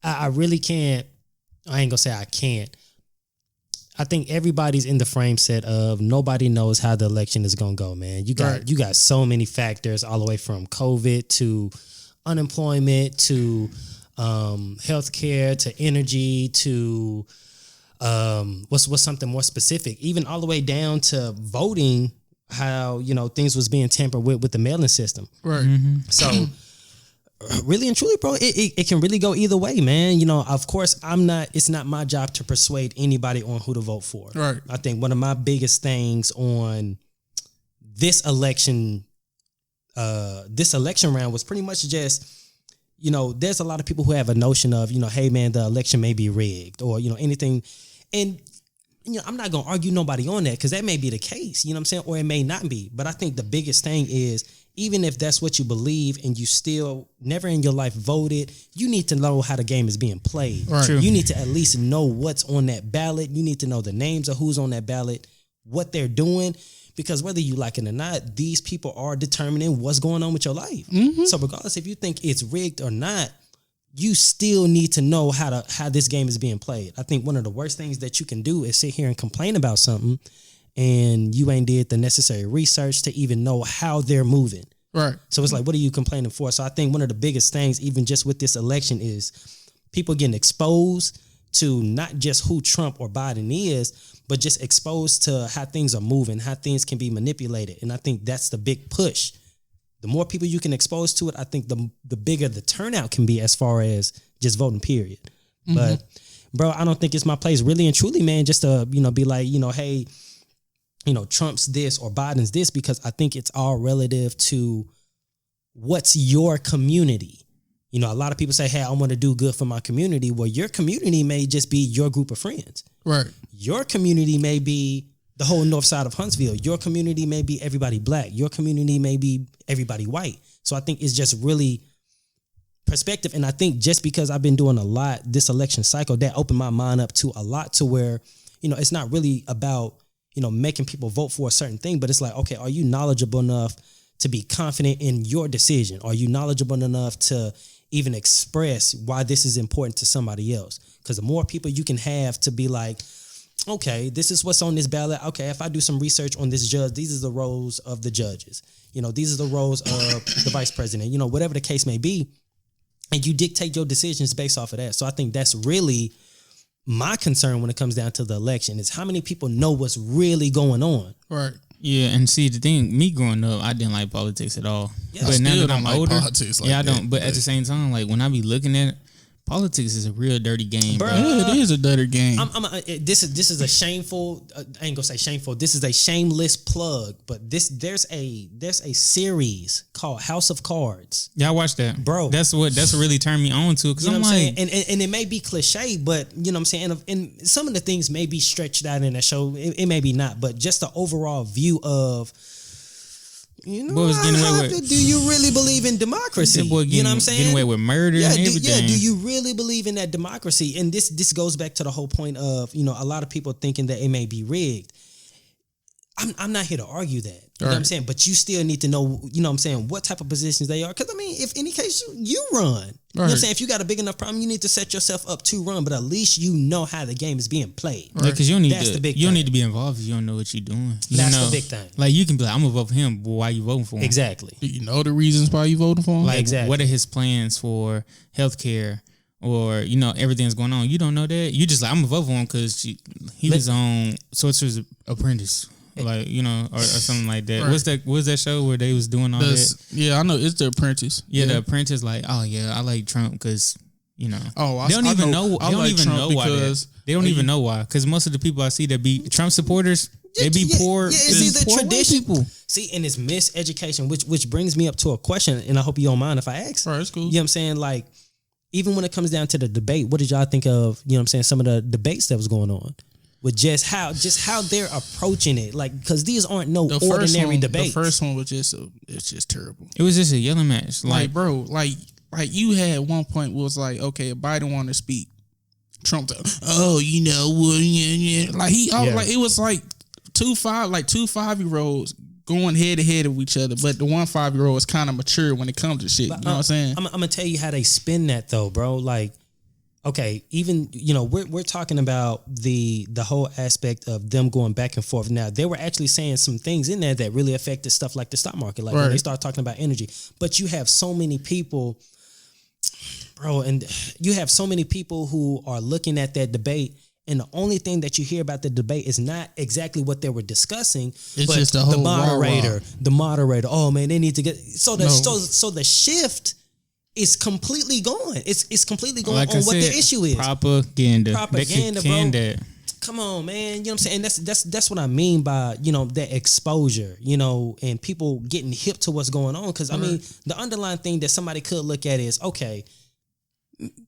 I really can't. I ain't gonna say I can't. I think everybody's in the frame set of nobody knows how the election is gonna go, man. You got so many factors, all the way from COVID to unemployment to healthcare to energy to what's something more specific, even all the way down to voting. How things was being tampered with the mailing system, right? So. Really and truly, bro, it can really go either way, man. Of course, it's not my job to persuade anybody on who to vote for. Right. I think one of my biggest things on this election round was pretty much just, there's a lot of people who have a notion of, hey man, the election may be rigged or, anything. And, I'm not going to argue nobody on that because that may be the case, you know what I'm saying? Or it may not be. But I think the biggest thing is, even if that's what you believe and you still never in your life voted, you need to know how the game is being played. Right. You need to at least know what's on that ballot. You need to know the names of who's on that ballot, what they're doing, because whether you like it or not, these people are determining what's going on with your life. Mm-hmm. So regardless if you think it's rigged or not, you still need to know how this game is being played. I think one of the worst things that you can do is sit here and complain about something and you ain't did the necessary research to even know how they're moving. Right. So it's like, what are you complaining for? So I think one of the biggest things, even just with this election, is people getting exposed to not just who Trump or Biden is, but just exposed to how things are moving, how things can be manipulated. And I think that's the big push. The more people you can expose to it, I think the bigger the turnout can be as far as just voting, period. Mm-hmm. But, bro, I don't think it's my place, really and truly, man, just to, be like, hey, Trump's this or Biden's this, because I think it's all relative to what's your community. A lot of people say, hey, I want to do good for my community. Well, your community may just be your group of friends. Right. Your community may be the whole north side of Huntsville. Your community may be everybody black. Your community may be everybody white. So I think it's just really perspective. And I think just because I've been doing a lot this election cycle, that opened my mind up to a lot to where, it's not really about, making people vote for a certain thing, but it's like, okay, are you knowledgeable enough to be confident in your decision? Are you knowledgeable enough to even express why this is important to somebody else? Because the more people you can have to be like, okay, this is what's on this ballot. Okay, if I do some research on this judge, these are the roles of the judges. These are the roles of the vice president. Whatever the case may be, and you dictate your decisions based off of that. So I think that's really my concern when it comes down to the election is how many people know what's really going on. Right. Yeah, and see the thing, me growing up, I didn't like politics at all. Yeah, but now that I'm like older, politics like I that, don't. But at the same time, like when I be looking at it, politics is a real dirty game, bro. Yeah, it is a dirty game. This is a shameful. I ain't gonna say shameful. This is a shameless plug. But there's a series called House of Cards. Yeah, I watched that, bro. That's what really turned me on to it. Because I'm what like, saying? And it may be cliche, but you know what I'm saying. And some of the things may be stretched out in that show. It may be not, but just the overall view of. Do you really believe in democracy? Boy You know what I'm saying? Getting away with murder and everything. Do you really believe in that democracy? And this goes back to the whole point of, a lot of people thinking that it may be rigged. I'm not here to argue that. You know what I'm saying? But you still need to know, what type of positions they are. Because, if any case, you run. You know what I'm saying? If you got a big enough problem, you need to set yourself up to run. But at least you know how the game is being played. Right. Because you don't need to be involved if you don't know what you're doing. That's the big thing. Like, you can be like, I'm going to vote for him, but why you voting for him? Exactly. Do you know the reasons why you voting for him? Like, exactly. What are his plans for healthcare? Or, everything's going on. You don't know that. You just like, I'm going to vote for him because he was on Sorcerer's Apprentice. Like, or something like that. Right. What's that show where they was doing all that? Yeah, I know. It's The Apprentice. Yeah, The Apprentice, like, oh, yeah, I like Trump because, Oh, they don't even know why. They don't even know why. Because most of the people I see that be Trump supporters, they be poor. Yeah, see, the poor tradition. People. See, and it's miseducation, which brings me up to a question, and I hope you don't mind if I ask. All right, it's cool. You know what I'm saying? Like, even when it comes down to the debate, what did y'all think of, some of the debates that was going on? With just how they're approaching it, like, because these aren't ordinary debates. The first one was it's just terrible. It was just a yelling match, like bro, like you had one point was like, okay, if Biden wanted to speak, Trump, like it was like two 5-year-olds going head to head with each other, but the 1 5-year-old is kind of mature when it comes to shit. You know what I'm saying? I'm gonna tell you how they spin that though, bro. Like. Okay, even we're talking about the whole aspect of them going back and forth. Now they were actually saying some things in there that really affected stuff like the stock market, like when they start talking about energy. But you have so many people, bro, and you have so many people who are looking at that debate, and the only thing that you hear about the debate is not exactly what they were discussing. It's but just the moderator. The moderator. Oh man, they need to get so the shift. It's completely gone. It's completely gone on what the issue is. Propaganda, bro. Come on, man. You know what I'm saying? That's what I mean by, that exposure, and people getting hip to what's going on. Because, the underlying thing that somebody could look at is, okay,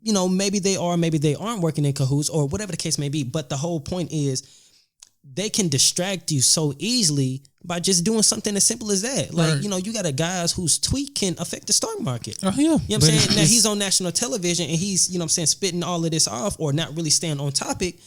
maybe they are, maybe they aren't working in cahoots or whatever the case may be. But the whole point is they can distract you so easily by just doing something as simple as that. Like, you got a guys whose tweet can affect the stock market. Oh, yeah. You know what I'm saying? Now he's on national television and he's, spitting all of this off or not really staying on topic.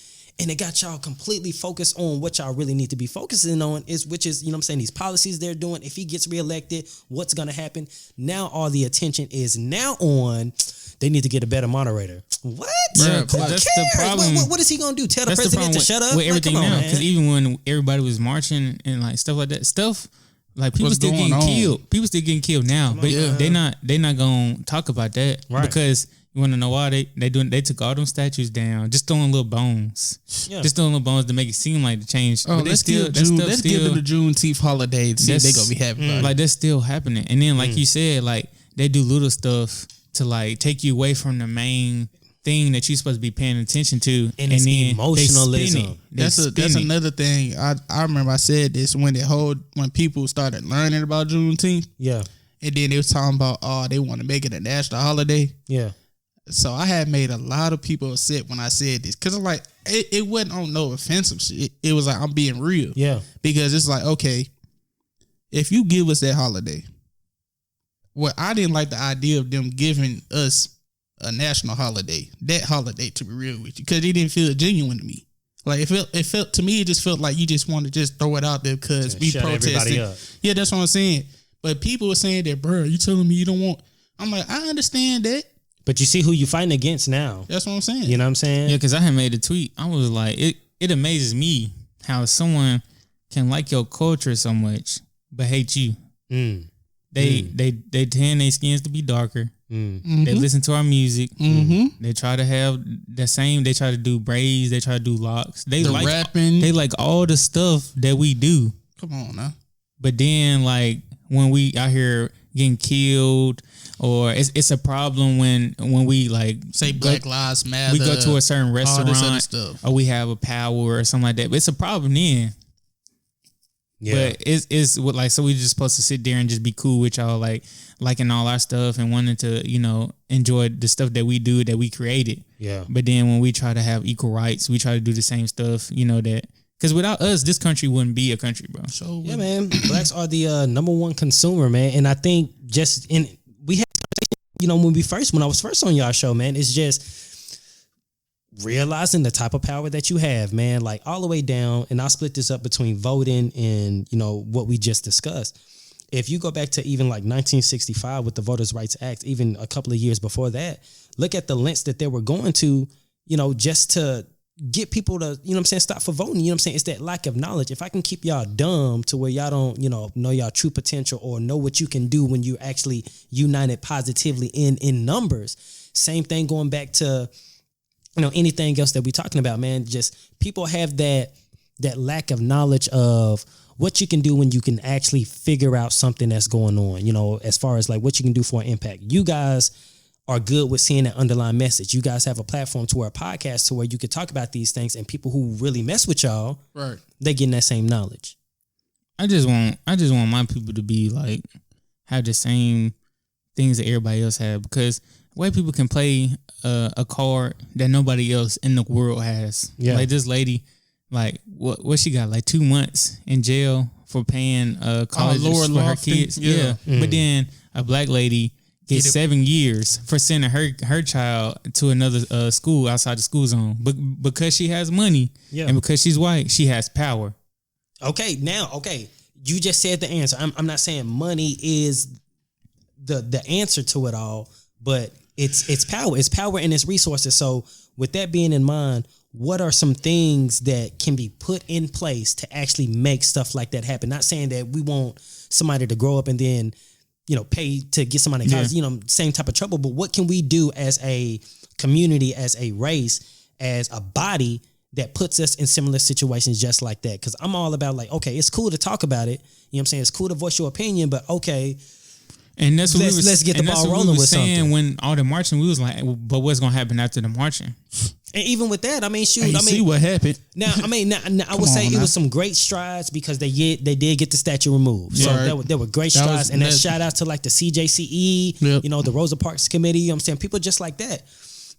And it got y'all completely focused on what y'all really need to be focusing on which is, these policies they're doing. If he gets reelected, what's going to happen? Now all the attention is now on, they need to get a better moderator. What? Yeah, that's the problem. What is he going to do? Tell the president to shut up? With everything now. Because even when everybody was marching and like stuff like that, like people still getting killed. People still getting killed now. But they not going to talk about that. Right. Because you want to know why they took all them statues down, just throwing little bones, just throwing little bones to make it seem like the change. Oh, let's give them the Juneteenth holiday and see if they gonna be happy about it. Like that's still happening. And then like you said, like they do little stuff to like take you away from the main thing that you're supposed to be paying attention to, and then emotionalism. That's another thing. I remember I said this when people started learning about Juneteenth. Yeah, and then they was talking about they want to make it a national holiday. Yeah. So I had made a lot of people upset when I said this because like it wasn't on no offensive shit. It was like I'm being real. Yeah. Because it's like, okay, if you give us that holiday, well, I didn't like the idea of them giving us a national holiday, that holiday, to be real with you, because it didn't feel genuine to me. Like it felt to me, it just felt like you just want to just throw it out there because we protested. Yeah, that's what I'm saying. But people were saying that, bro, you telling me you don't want? I'm like, I understand that. But you see who you fighting against now. That's what I'm saying. You know what I'm saying? Yeah, because I had made a tweet. I was like, it amazes me how someone can like your culture so much but hate you. They tan their skins to be darker. They listen to our music. They try to have the same. They try to do braids. They try to do locks. They like rapping. They like all the stuff that we do. Come on now. But then, like, when we out here getting killed, or it's a problem when we like say Black Lives Matter. We go to a certain all this other restaurant, stuff. or we have a power or something like that. But it's a problem then. Yeah. But it's like, so we just supposed to sit there and just be cool with y'all, like liking all our stuff and wanting to, you know, enjoy the stuff that we do, that we created. Yeah. But then when we try to have equal rights, we try to do the same stuff, you know, that because without us, this country wouldn't be a country, bro. So Yeah, man. Blacks are the number one consumer, man. And I think just we had, you know, when I was first on y'all show, man, it's just realizing the type of power that you have, man, like all the way down. And I'll split this up between voting and, you know, what we just discussed. If you go back to even like 1965 with the Voters' Rights Act, even a couple of years before that, look at the lengths that they were going to, you know, just to get people to, you know what I'm saying, stop for voting. You know what I'm saying? It's that lack of knowledge. If I can keep y'all dumb to where y'all don't, you know y'all true potential or know what you can do when you actually united positively in numbers. Same thing going back to, you know, anything else that we're talking about, man. Just people have that lack of knowledge of what you can do when you can actually figure out something that's going on, you know, as far as like what you can do for an impact. You guys are good with seeing that underlying message. You guys have a platform to where a podcast to where you could talk about these things, and people who really mess with y'all, right, they getting that same knowledge. I just want my people to be like, have the same things that everybody else have, because white people can play a card that nobody else in the world has. Yeah. Like this lady, like what she got, like 2 months in jail for paying college Laura for her Lofton. kids. Yeah. But then a black lady gets 7 years for sending her child to another school outside the school zone. But because she has money, and because she's white, she has power. Okay, you just said the answer. I'm not saying money is the answer to it all, but it's power. It's power and it's resources. So with that being in mind, what are some things that can be put in place to actually make stuff like that happen? Not saying that we want somebody to grow up and then, you know, pay to get somebody in college, you know, same type of trouble. But what can we do as a community, as a race, as a body that puts us in similar situations just like that? Because I'm all about like, okay, it's cool to talk about it. You know what I'm saying? It's cool to voice your opinion, but okay. And that's what let's get the ball rolling with something. When all the marching, we was like, but what's gonna happen after the marching? And even with that, I mean, shoot, see what happened. Now, I mean, I would say it was some great strides because they did get the statue removed. So there were great strides, and that shout out to like the CJCE, you know, the Rosa Parks Committee. You know what I'm saying? People just like that.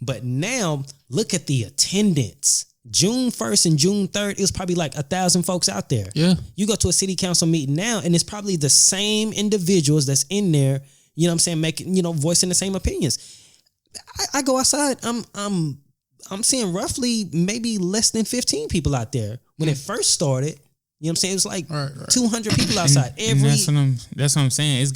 But now look at the attendance. June 1st and June 3rd, it was probably like 1,000 folks out there. Yeah. You go to a city council meeting now, and it's probably the same individuals that's in there, you know what I'm saying, making, you know, voicing the same opinions. I go outside, I'm seeing roughly maybe less than 15 people out there. When it first started, you know what I'm saying, it was like 200 people outside. And that's what I'm saying. You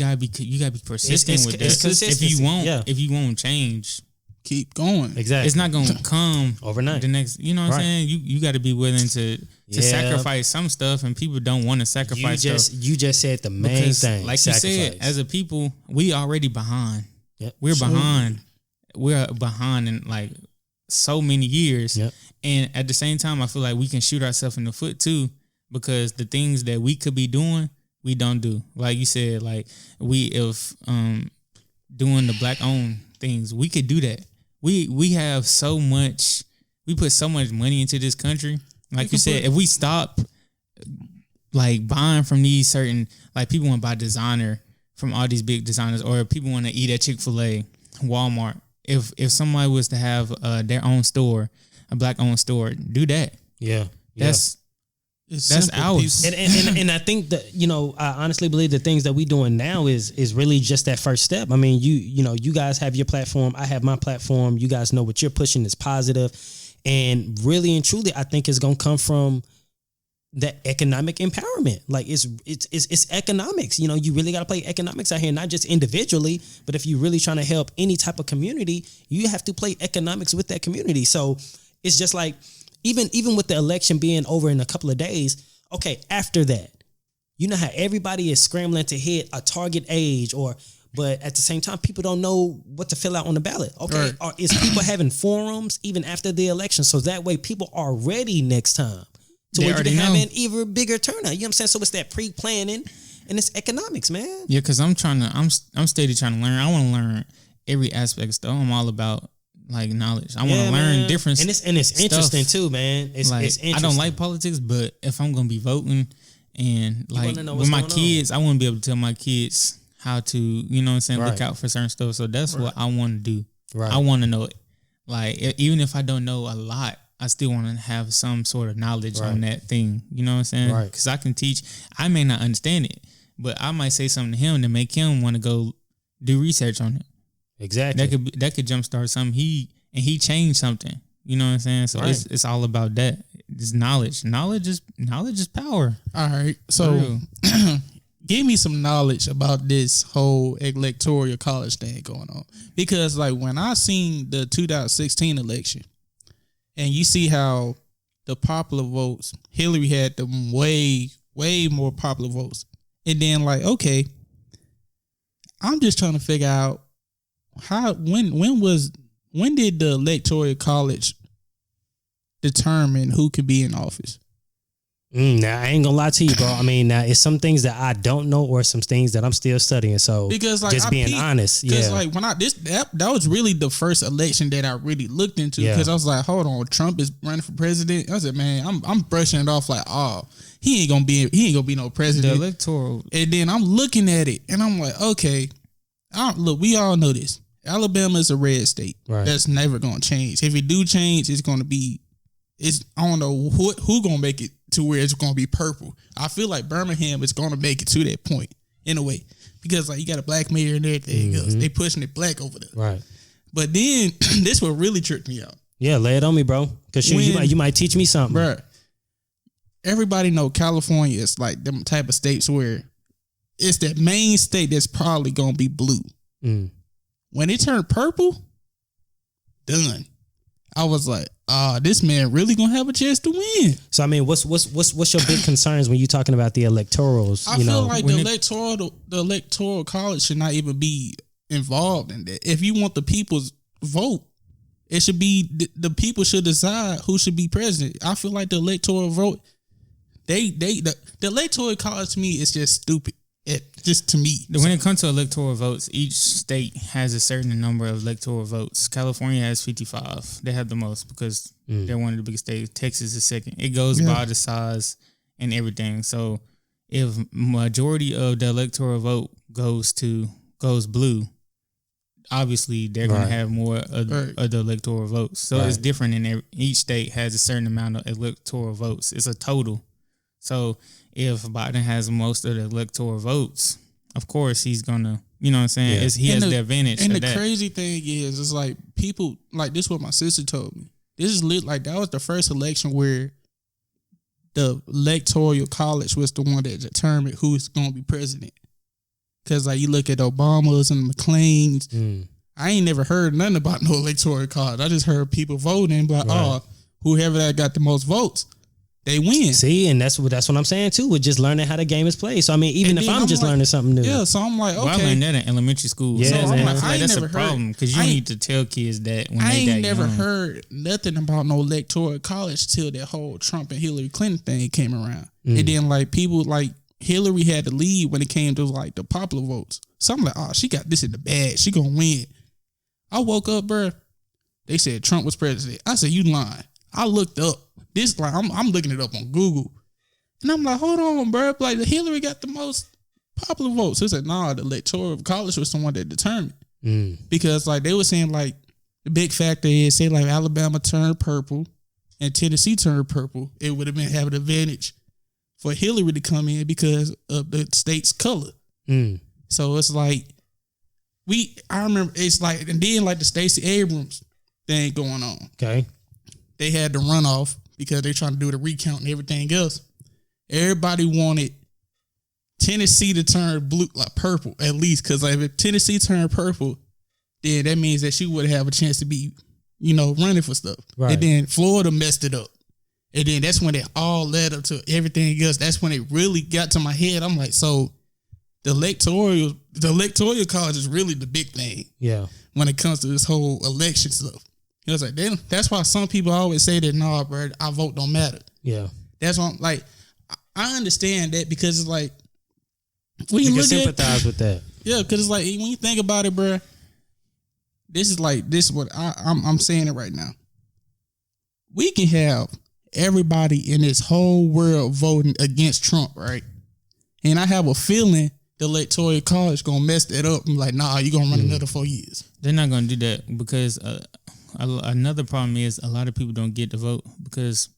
gotta be persistent with that. If you won't change, keep going. Exactly. It's not gonna come overnight. The next, you know what I'm saying? You got to be willing to sacrifice some stuff, and people don't want to sacrifice stuff. You just said the main thing. Like sacrifice. You said, as a people, we already behind. Yep. We're behind. We're behind in like so many years. Yep. And at the same time, I feel like we can shoot ourselves in the foot too, because the things that we could be doing, we don't do. Like you said, like if doing the black owned things, we could do that. We have so much, we put so much money into this country. Like you said, if we stop like buying from these certain, like people want to buy designer from all these big designers, or people want to eat at Chick-fil-A, Walmart. If somebody was to have their own store, a black owned store, do that. Yeah. That's ours. And I think that, you know, I honestly believe the things that we doing now is really just that first step. I mean, you know, you guys have your platform. I have my platform. You guys know what you're pushing is positive. And really and truly, I think it's going to come from that economic empowerment. Like it's economics. You know, you really got to play economics out here, not just individually, but if you're really trying to help any type of community, you have to play economics with that community. So it's just like, even with the election being over in a couple of days, okay, after that, you know how everybody is scrambling to hit a target age but at the same time, people don't know what to fill out on the ballot. Okay, Right. is people having forums even after the election, so that way people are ready next time to They where you already can have know. an even bigger turnout. You know what I'm saying? So it's that pre-planning and it's economics, man. Yeah, because I'm steady trying to learn. I want to learn every aspect of stuff. I'm all about like knowledge. I want to learn man. different and it's stuff. interesting too, man. It's interesting. I don't like politics, but if I'm gonna be voting and like wanna know with what's my going on. kids, I want to be able to tell my kids how to, you know what I'm saying, look Right. out for certain stuff. So that's what I want to do. Right. I want to know it. Like even if I don't know a lot, I still want to have some sort of knowledge on that thing. You know what I'm saying? Right. Because I can teach. I may not understand it, but I might say something to him to make him want to go do research on it. Exactly. That could jumpstart something. He changed something. You know what I'm saying? So Right. it's all about that. It's knowledge. Knowledge is power. All right. So give me some knowledge about this whole electoral college thing going on. Because like when I seen the 2016 election and you see how the popular votes, Hillary had them way, way more popular votes. And then like, okay, I'm just trying to figure out when did the electoral college determine who could be in office? Now I ain't gonna lie to you, bro. I mean, now it's some things that I don't know, or some things that I'm still studying. So Because like just being honest, because yeah, like when that was really the first election that I really looked into Yeah. because I was like, hold on, Trump is running for president. I said, man, I'm brushing it off like, oh, he ain't gonna be no The president. electoral. And then I'm looking at it and I'm like, okay, look, we all know this. Alabama is a red state. Right. That's never gonna change. If it do change, it's gonna be. I don't know who gonna make it to where it's gonna be purple. I feel like Birmingham is gonna make it to that point in a way because like you got a black mayor and everything else. They pushing it black over there. right. But then this what really tricked me out, Yeah, lay it on me, bro. Because you might teach me something. bruh. Everybody know California is like them type of states where it's that main state that's probably gonna be blue. Mm. When it turned purple, done. I was like, this man really gonna have a chance to win. So I mean, what's your big concerns when you're talking about the electorals? I feel like the electoral college should not even be involved in that. If you want the people's vote, it should be the people should decide who should be president. I feel like the electoral vote, the electoral college to me is just stupid. Just to me. When it comes to electoral votes, each state has a certain number of electoral votes. California has 55. They have the most because they're one of the biggest states. Texas is second. It goes by the size and everything. So if majority of the electoral vote goes blue, obviously they're going to have more of the electoral votes. So it's different in each state has a certain amount of electoral votes. It's a total. So if Biden has most of the electoral votes, of course he's gonna, you know what I'm saying? Yeah. He has the advantage. And of the that. crazy thing is, it's like people like this. Is what my sister told me. This is lit. Like that was the first election where the electoral college was the one that determined who's going to be president. Because like you look at Obamas and McLean's, I ain't never heard nothing about no electoral college. I just heard people voting, but whoever that got the most votes, they win. See, and that's what I'm saying too, with just learning how the game is played. So I mean, even And if then I'm just like, learning something new. Yeah, so I'm like, okay. Well, I learned that in elementary school. Yeah, so man. I I feel like ain't that's never a problem because you I ain't- need to tell kids that when I they ain't that never young. heard nothing about no electoral college till that whole Trump and Hillary Clinton thing came around. And then like people like Hillary had to lead when it came to like the popular votes. So I'm like, oh, she got this in the bag. She gonna win. I woke up, bro. They said Trump was president. I said, you lying. I looked up this like I'm looking it up on Google. And I'm like, hold on, bro. Like Hillary got the most popular votes. They said, nah, the electoral college was the one that determined. Because like they were saying like the big factor is say like Alabama turned purple and Tennessee turned purple, it would have been have an advantage for Hillary to come in because of the state's color. So it's like I remember it's like, and then like the Stacey Abrams thing going on. Okay. They had the runoff because they're trying to do the recount and everything else. Everybody wanted Tennessee to turn blue, like purple, at least. Because like if Tennessee turned purple, then that means that she would have a chance to be, running for stuff. Right. And then Florida messed it up. And then that's when it all led up to everything else. That's when it really got to my head. I'm like, so the electoral college is really the big thing. Yeah. When it comes to this whole election stuff. It was like, that's why some people always say that, nah, bro, our vote don't matter. Yeah. That's why I'm like, I understand that because it's like, when you you can look sympathize with that. Yeah, because it's like, when you think about it, bro, this is what I'm saying it right now. We can have everybody in this whole world voting against Trump, right? And I have a feeling the electoral college gonna mess that up. I'm like, nah, you're gonna run another 4 years. They're not gonna do that because another problem is a lot of people don't get to vote because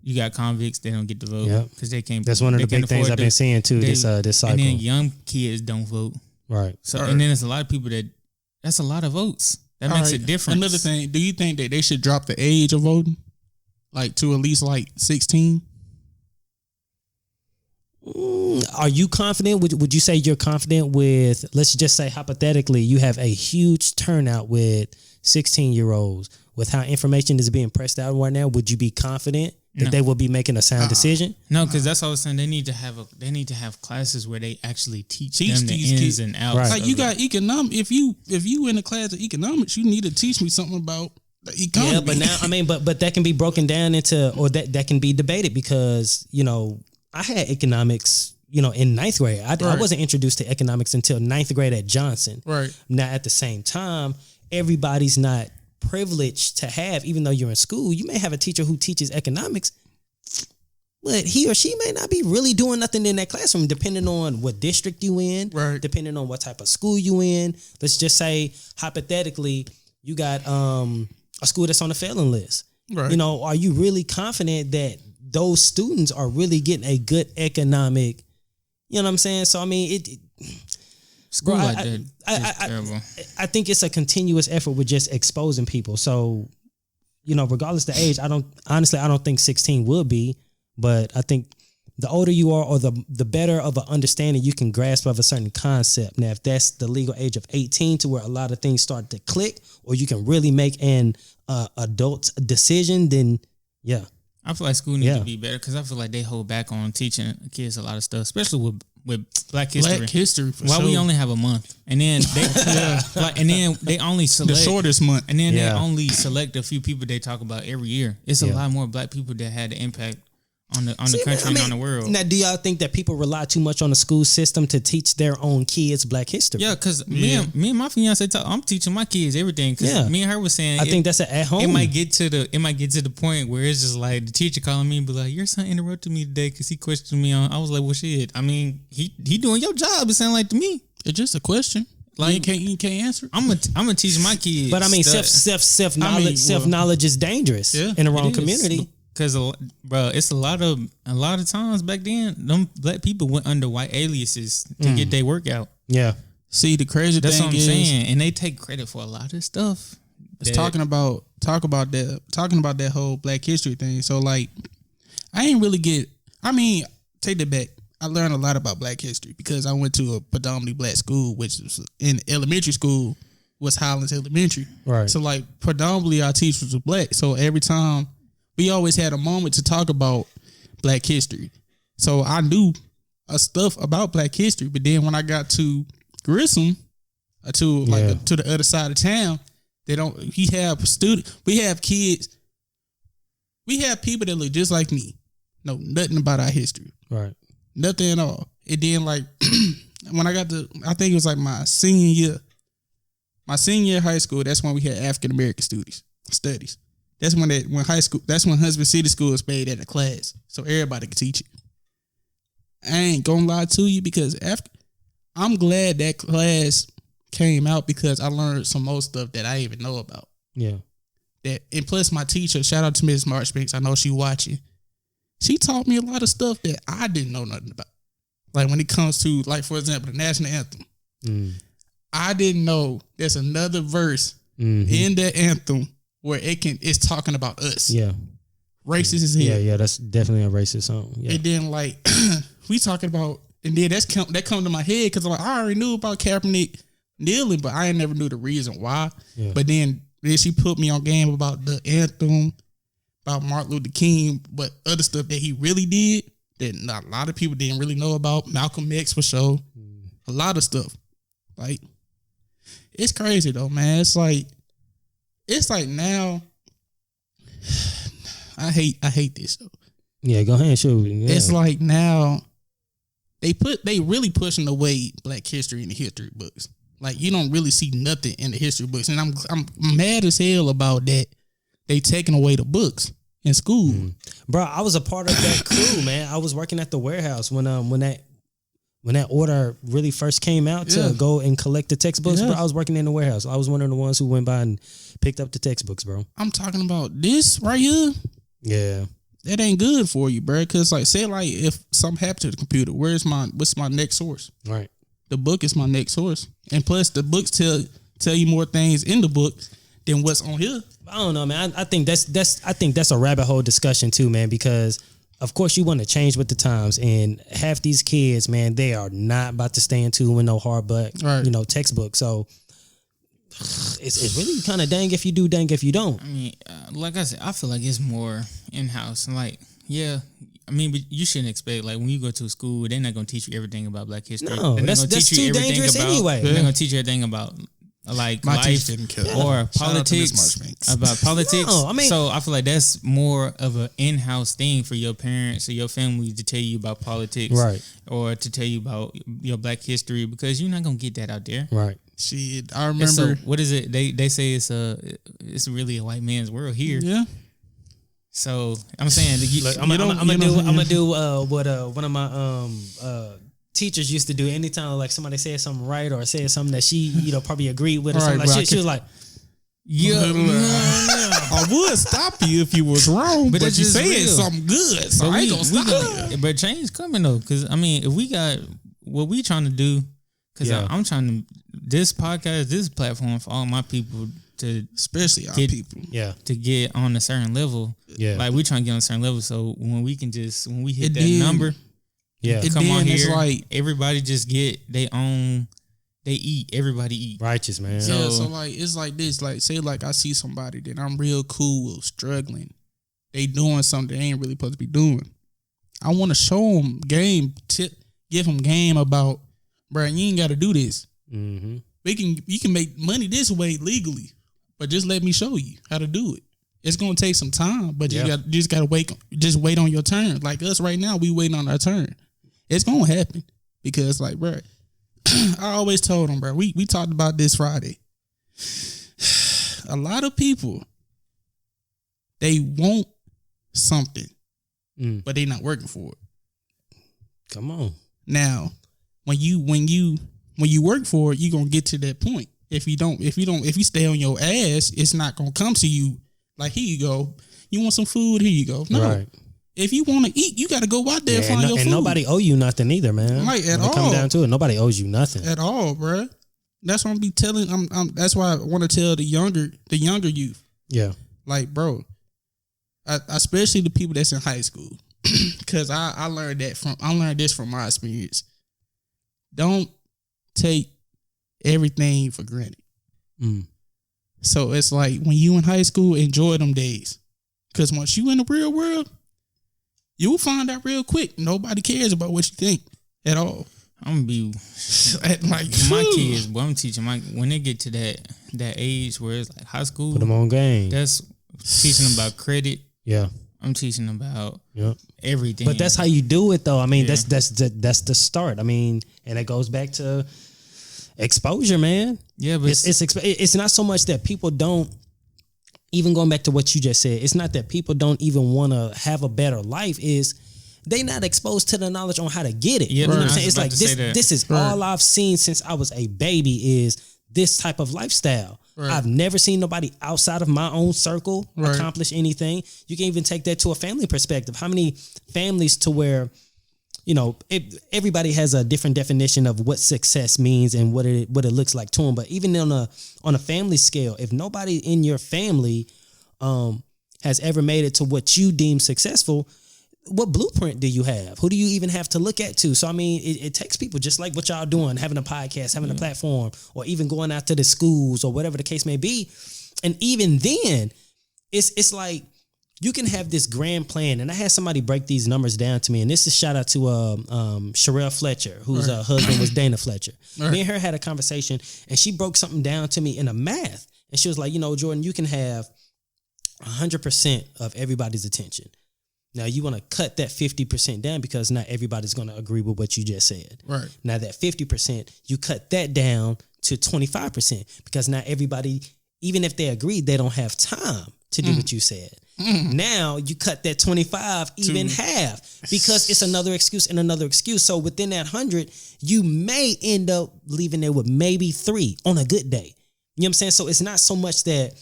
you got convicts, they don't get to vote because they can't. That's one of the big things I've been seeing too. This cycle, and then young kids don't vote, right? So and then there's a lot of people that's a lot of votes. That makes a difference. Another thing, do you think that they should drop the age of voting, like to at least like 16? Are you confident? Would you say you're confident with? Let's just say hypothetically, you have a huge turnout with 16-year-olds. With how information is being pressed out right now, would you be confident that they will be making a sound decision? No, because that's all I was saying. They need to have classes where they actually teach them the ins kids and outs. Right. Like you got economics. If you in a class of economics, you need to teach me something about the economy. Yeah, but now but that can be broken down into, or that can be debated because I had economics. In ninth grade, I wasn't introduced to economics until ninth grade at Johnson. Right. Now, at the same time, everybody's not privileged to have, even though you're in school, you may have a teacher who teaches economics, but he or she may not be really doing nothing in that classroom, depending on what district you in, right? Depending on what type of school you in. Let's just say, hypothetically, you got a school that's on the failing list. Right. Are you really confident that those students are really getting a good economic? You know what I'm saying? So I mean, school like that is terrible. I think it's a continuous effort with just exposing people. So, regardless of the age, I don't think 16 will be, but I think the older you are, or the better of an understanding you can grasp of a certain concept. Now, if that's the legal age of 18, to where a lot of things start to click, or you can really make an adult decision, then yeah. I feel like school needs to be better because I feel like they hold back on teaching kids a lot of stuff, especially with Black History. Black History, for Why sure. we only have a month, and then they only select the shortest month, and then they only select a few people they talk about every year. It's a lot more Black people that had the impact on the country and on the world. Now, do y'all think that people rely too much on the school system to teach their own kids Black history? Yeah, because me and my fiance I'm teaching my kids everything. Because me and her was saying, I think that's at home. It might get to the point where it's just like the teacher calling me and be like, "Your son interrupted me today because he questioned me on." I was like, "Well, shit. I mean, he doing your job. It sounds like to me. It's just a question. Like you can't answer. I'm gonna teach my kids. But I mean, self knowledge is dangerous in the wrong community. Because, bro, it's a lot of times back then, them Black people went under white aliases to get their work out. Yeah. See, the crazy That's thing what I'm is, saying, and they take credit for a lot of stuff. It's talking about that whole Black history thing. So like, I ain't really take that back. I learned a lot about Black history because I went to a predominantly Black school, which was in elementary school was Highlands Elementary. Right. So like, predominantly our teachers were Black. So every time we always had a moment to talk about Black history. So I knew stuff about Black history, but then when I got to Grissom, to the other side of town, we have kids, we have people that look just like me, know nothing about our history. Right. Nothing at all. And then like, when I got I think it was like my senior year of high school, that's when we had African American studies. That's when Huntsville City Schools made that a class, so everybody could teach it. I ain't gonna lie to you because I'm glad that class came out because I learned some more stuff that I didn't even know about. Yeah. And plus my teacher, shout out to Ms. Marchbanks, I know she watching. She taught me a lot of stuff that I didn't know nothing about. Like when it comes to, like, for example, the national anthem. I didn't know there's another verse in that anthem where it's talking about us. Yeah. Racist as hell. Yeah, that's definitely a racist song. Yeah. And then like we talking about, and then that come to my head because like I already knew about Kaepernick kneeling, but I never knew the reason why. Yeah. But then she put me on game about the anthem, about Martin Luther King, but other stuff that he really did that not a lot of people didn't really know about. Malcolm X for sure. A lot of stuff. Like, it's crazy though, man. It's like now. I hate this though. Yeah, go ahead, sure. Yeah. It's like now they really pushing away Black history in the history books. Like, you don't really see nothing in the history books, and I'm mad as hell about that. They taking away the books in school. Bro, I was a part of that crew, man. I was working at the warehouse when that order really first came out to go and collect the textbooks. Bro, I was working in the warehouse. I was one of the ones who went by and picked up the textbooks, bro. I'm talking about this right here. Yeah. That ain't good for you, bro. Cause like, say like if something happened to the computer, what's my next source? Right. The book is my next source. And plus the books tell you more things in the book than what's on here. I don't know, man. I think that's a rabbit hole discussion too, man, because of course you want to change with the times, and half these kids, man, they are not about to stay in tune with no hard butt, textbook. So it's really kind of dang if you do, dang if you don't. I mean, like I said, I feel like it's more in-house. Like, yeah, I mean, but you shouldn't expect, like, when you go to a school, they're not going to teach you everything about Black history. No, that's too dangerous anyway. They're going to teach you everything about, like, my life or Shout politics. About politics. No, I mean, so I feel like that's more of an in-house thing for your parents or your family to tell you about politics. Right. Or to tell you about your Black history, because you're not going to get that out there. Right. Shit, I remember. What is it? They say it's really a white man's world here. Yeah. So I'm saying, I'm gonna do what one of my teachers used to do. Anytime like somebody said something right or said something that she probably agreed with or something like she was like, I would stop you if you was wrong, but you saying something good, so I ain't gonna stop you. But change coming though, because I mean, if we got what we trying to do. Because I'm trying to, this podcast, this platform for all my people to, especially our people, to get on a certain level. Yeah, like we trying to get on a certain level. So when we hit that number, come on here. Like everybody just get their own. They eat. Everybody eat. Righteous, man. So like it's like this. Like say like I see somebody that I'm real cool with, struggling. They doing something they ain't really supposed to be doing. I want to show them game. Give them game about. Bro, you ain't got to do this. Mm-hmm. You can make money this way legally, but just let me show you how to do it. It's gonna take some time, but you just gotta wait. Just wait on your turn. Like us right now, we waiting on our turn. It's gonna happen because, like, bro, I always told them, bro. We talked about this Friday. A lot of people, they want something, but they not working for it. Come on now. When you work for it, you're gonna get to that point. If you stay on your ass, it's not gonna come to you like, here you go. You want some food? Here you go. No. Right. If you want to eat, you got to go out there and find your food. And nobody owe you nothing either, man. Like at all. Come down to it, nobody owes you nothing at all, bro. That's what I'm be telling. That's why I want to tell the younger youth. Yeah. Like, bro, especially the people that's in high school, because I learned this from my experience. Don't take everything for granted. So it's like when you in high school, enjoy them days. Because once you in the real world, you'll find out real quick. Nobody cares about what you think at all. I'm gonna be like my kids, but I'm teaching when they get to that age where it's like high school. Put them on game. That's teaching them about credit. Yeah. I'm teaching about everything. But that's how you do it, though. I mean, that's the start. I mean, and it goes back to exposure, man. Yeah, but it's not so much that people don't, even going back to what you just said, it's not that people don't even want to have a better life. Is they not exposed to the knowledge on how to get it. Yeah, you know what I'm saying? It's like this is all I've seen since I was a baby is this type of lifestyle. Right. I've never seen nobody outside of my own circle accomplish anything. You can even take that to a family perspective. How many families to where, everybody has a different definition of what success means and what it looks like to them. But even on a family scale, if nobody in your family has ever made it to what you deem successful, what blueprint do you have? Who do you even have to look at to? So, I mean, it takes people just like what y'all doing, having a podcast, having a platform, or even going out to the schools or whatever the case may be. And even then, it's like you can have this grand plan. And I had somebody break these numbers down to me. And this is shout out to Sherelle Fletcher, whose husband was Dana Fletcher. Right. Me and her had a conversation, and she broke something down to me in a math. And she was like, Jordan, you can have 100% of everybody's attention. Now, you want to cut that 50% down because not everybody's going to agree with what you just said. Right. Now, that 50%, you cut that down to 25% because not everybody, even if they agreed, they don't have time to do what you said. Now, you cut that 25 even half because it's another excuse and another excuse. So within that 100, you may end up leaving there with maybe 3 on a good day. You know what I'm saying? So it's not so much that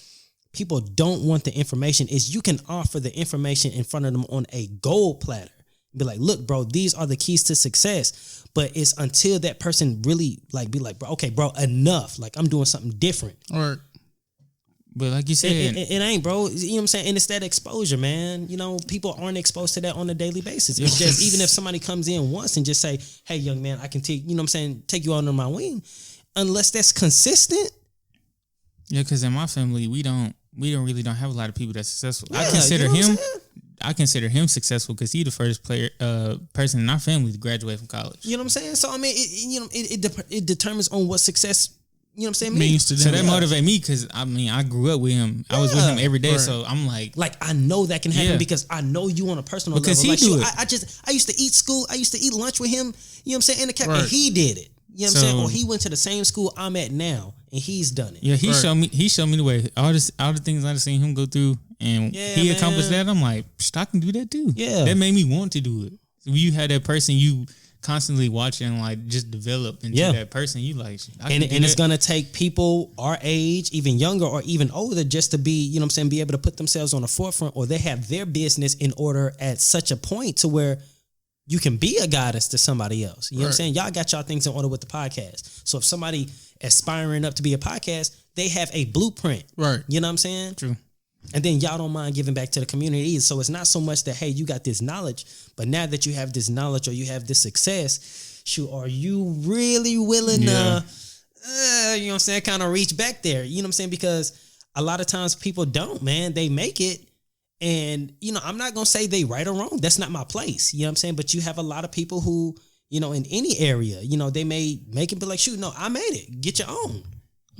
people don't want the information, is you can offer the information in front of them on a gold platter. Be like, look, bro, these are the keys to success. But it's until that person really be like, bro, okay, bro, enough. Like, I'm doing something different. Right. But like you said, it ain't, bro. You know what I'm saying? And it's that exposure, man. People aren't exposed to that on a daily basis. It's just, even if somebody comes in once and just say, hey, young man, I can take, take you under my wing. Unless that's consistent. Yeah, because in my family, we don't really have a lot of people that's successful. Yeah, I consider him successful because he's the first person in our family to graduate from college. You know what I'm saying? So I mean, it determines on what success, means to them. So that motivated me because I grew up with him. I was with him every day, so I'm like I know that can happen because I know you on a personal because level. He do it. I used to eat lunch with him. You know what I'm saying? In the cap, and he did it. You know what I'm saying? Or he went to the same school I'm at now, and he's done it. Yeah, he showed me the way. All the things I've seen him go through, and he accomplished that. I'm like, I can do that too. Yeah, that made me want to do it. So you had that person you constantly watching, just develop into that person. You like, and it's gonna take people our age, even younger or even older, just to be, be able to put themselves on the forefront, or they have their business in order at such a point to where you can be a guidance to somebody else. You know what I'm saying? Y'all got y'all things in order with the podcast. So if somebody aspiring up to be a podcast, they have a blueprint. Right. You know what I'm saying? True. And then y'all don't mind giving back to the community. So it's not so much that, hey, you got this knowledge, but now that you have this knowledge or you have this success, are you really willing to, you know what I'm saying, kind of reach back there? You know what I'm saying? Because a lot of times people don't, man. They make it. And, I'm not going to say they right or wrong. That's not my place. You know what I'm saying? But you have a lot of people who, in any area, they may make it be like, shoot, no, I made it. Get your own.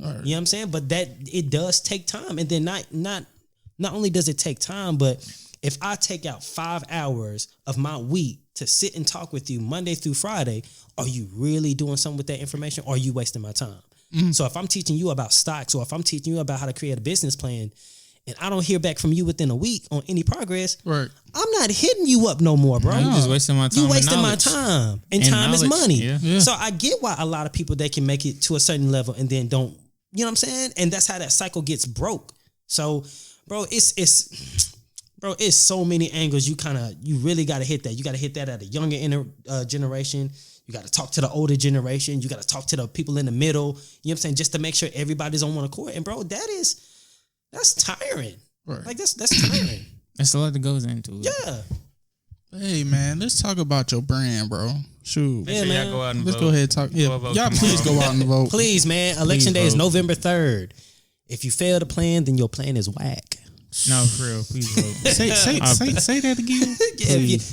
Right. You know what I'm saying? But that it does take time. And then not only does it take time, but if I take out 5 hours of my week to sit and talk with you Monday through Friday, are you really doing something with that information, or are you wasting my time? Mm-hmm. So if I'm teaching you about stocks, or if I'm teaching you about how to create a business plan, and I don't hear back from you within a week on any progress, right, I'm not hitting you up no more, bro. You just wasting my time. You wasting my time. And time is money. Yeah. So I get why a lot of people, they can make it to a certain level and then don't, you know what I'm saying? And that's how that cycle gets broke. So, bro, it's so many angles. You really got to hit that. You got to hit that at a younger generation. You got to talk to the older generation. You got to talk to the people in the middle. You know what I'm saying? Just to make sure everybody's on one accord. And bro, that's tiring. Right. Like that's tiring. That's a lot that goes into it. Yeah. Hey man, let's talk about your brand, bro. Shoot. Make sure y'all go out and let's vote. go ahead and talk. Yeah, y'all please go out and vote. Please, man. Election day is November 3rd. If you fail to plan, then your plan is whack. No, for real. Please vote. say that again.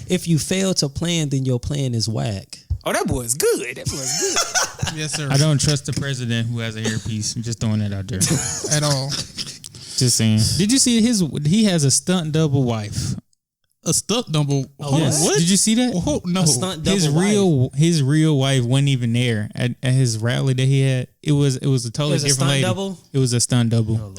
If you fail to plan, then your plan is whack. Oh, that boy's good. That boy's good. Yes, sir. I don't trust the president who has a hairpiece. I'm just throwing that out there. At all. Just saying. Did you see he has a stunt double wife? A stunt double? Oh, yes. What? Did you see that? Oh, no. A stunt double his real wife wasn't even there at his rally that he had. It was a totally different lady. Double? It was a stunt double. Oh,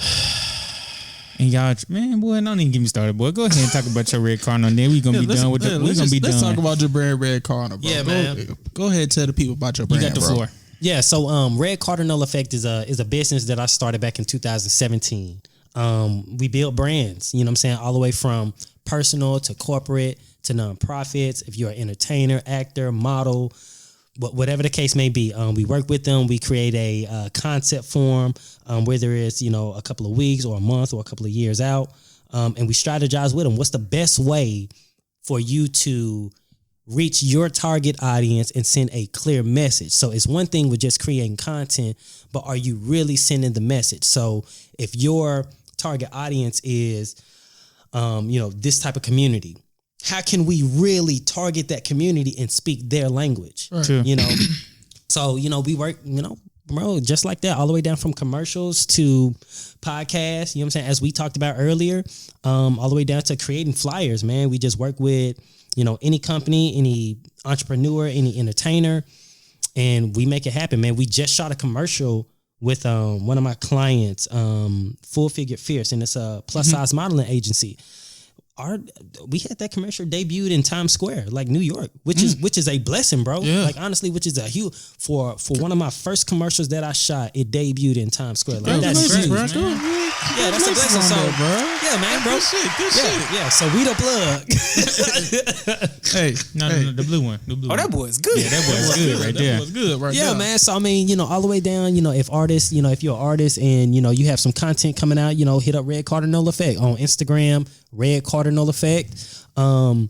and y'all, man, boy, don't even get me started, boy. Go ahead and talk about your red cardinal, and then we're gonna be done with it. Let's talk about your brand, red cardinal, bro. Yeah, man. Go ahead and tell the people about your brand, You got the floor. Yeah, so Red Cardinal Effect is a business that I started back in 2017. We build brands, you know what I'm saying, all the way from personal to corporate to nonprofits. If you're an entertainer, actor, model, whatever the case may be, we work with them. We create a concept form, whether it's, a couple of weeks or a month or a couple of years out, and we strategize with them. What's the best way for you to reach your target audience and send a clear message? So it's one thing with just creating content, but are you really sending the message? So if your target audience is this type of community. How can we really target that community and speak their language? Right. True. So, we work, bro, just like that, all the way down from commercials to podcasts, you know what I'm saying? As we talked about earlier, all the way down to creating flyers, man. We just work with, any company, any entrepreneur, any entertainer, and we make it happen, man. We just shot a commercial with one of my clients, Full Figure Fierce, and it's a plus size modeling agency. We had that commercial debuted in Times Square, like New York, which is a blessing, bro. Yeah. Like honestly, which is a huge for one of my first commercials that I shot. It debuted in Times Square. Like that's huge, man. Yeah, that's a blessing. So, bro. Yeah, man, bro. Good shit. Yeah. So we the plug. Hey, No, the blue one. The blue Oh, one. that boy's good. Yeah, that boy's good right there. That was good right Yeah, there. man. So I mean, all the way down, if artists, if you're an artist and you have some content coming out, hit up Red Cardinal Effect on Instagram, Red Cardinal Effect. You're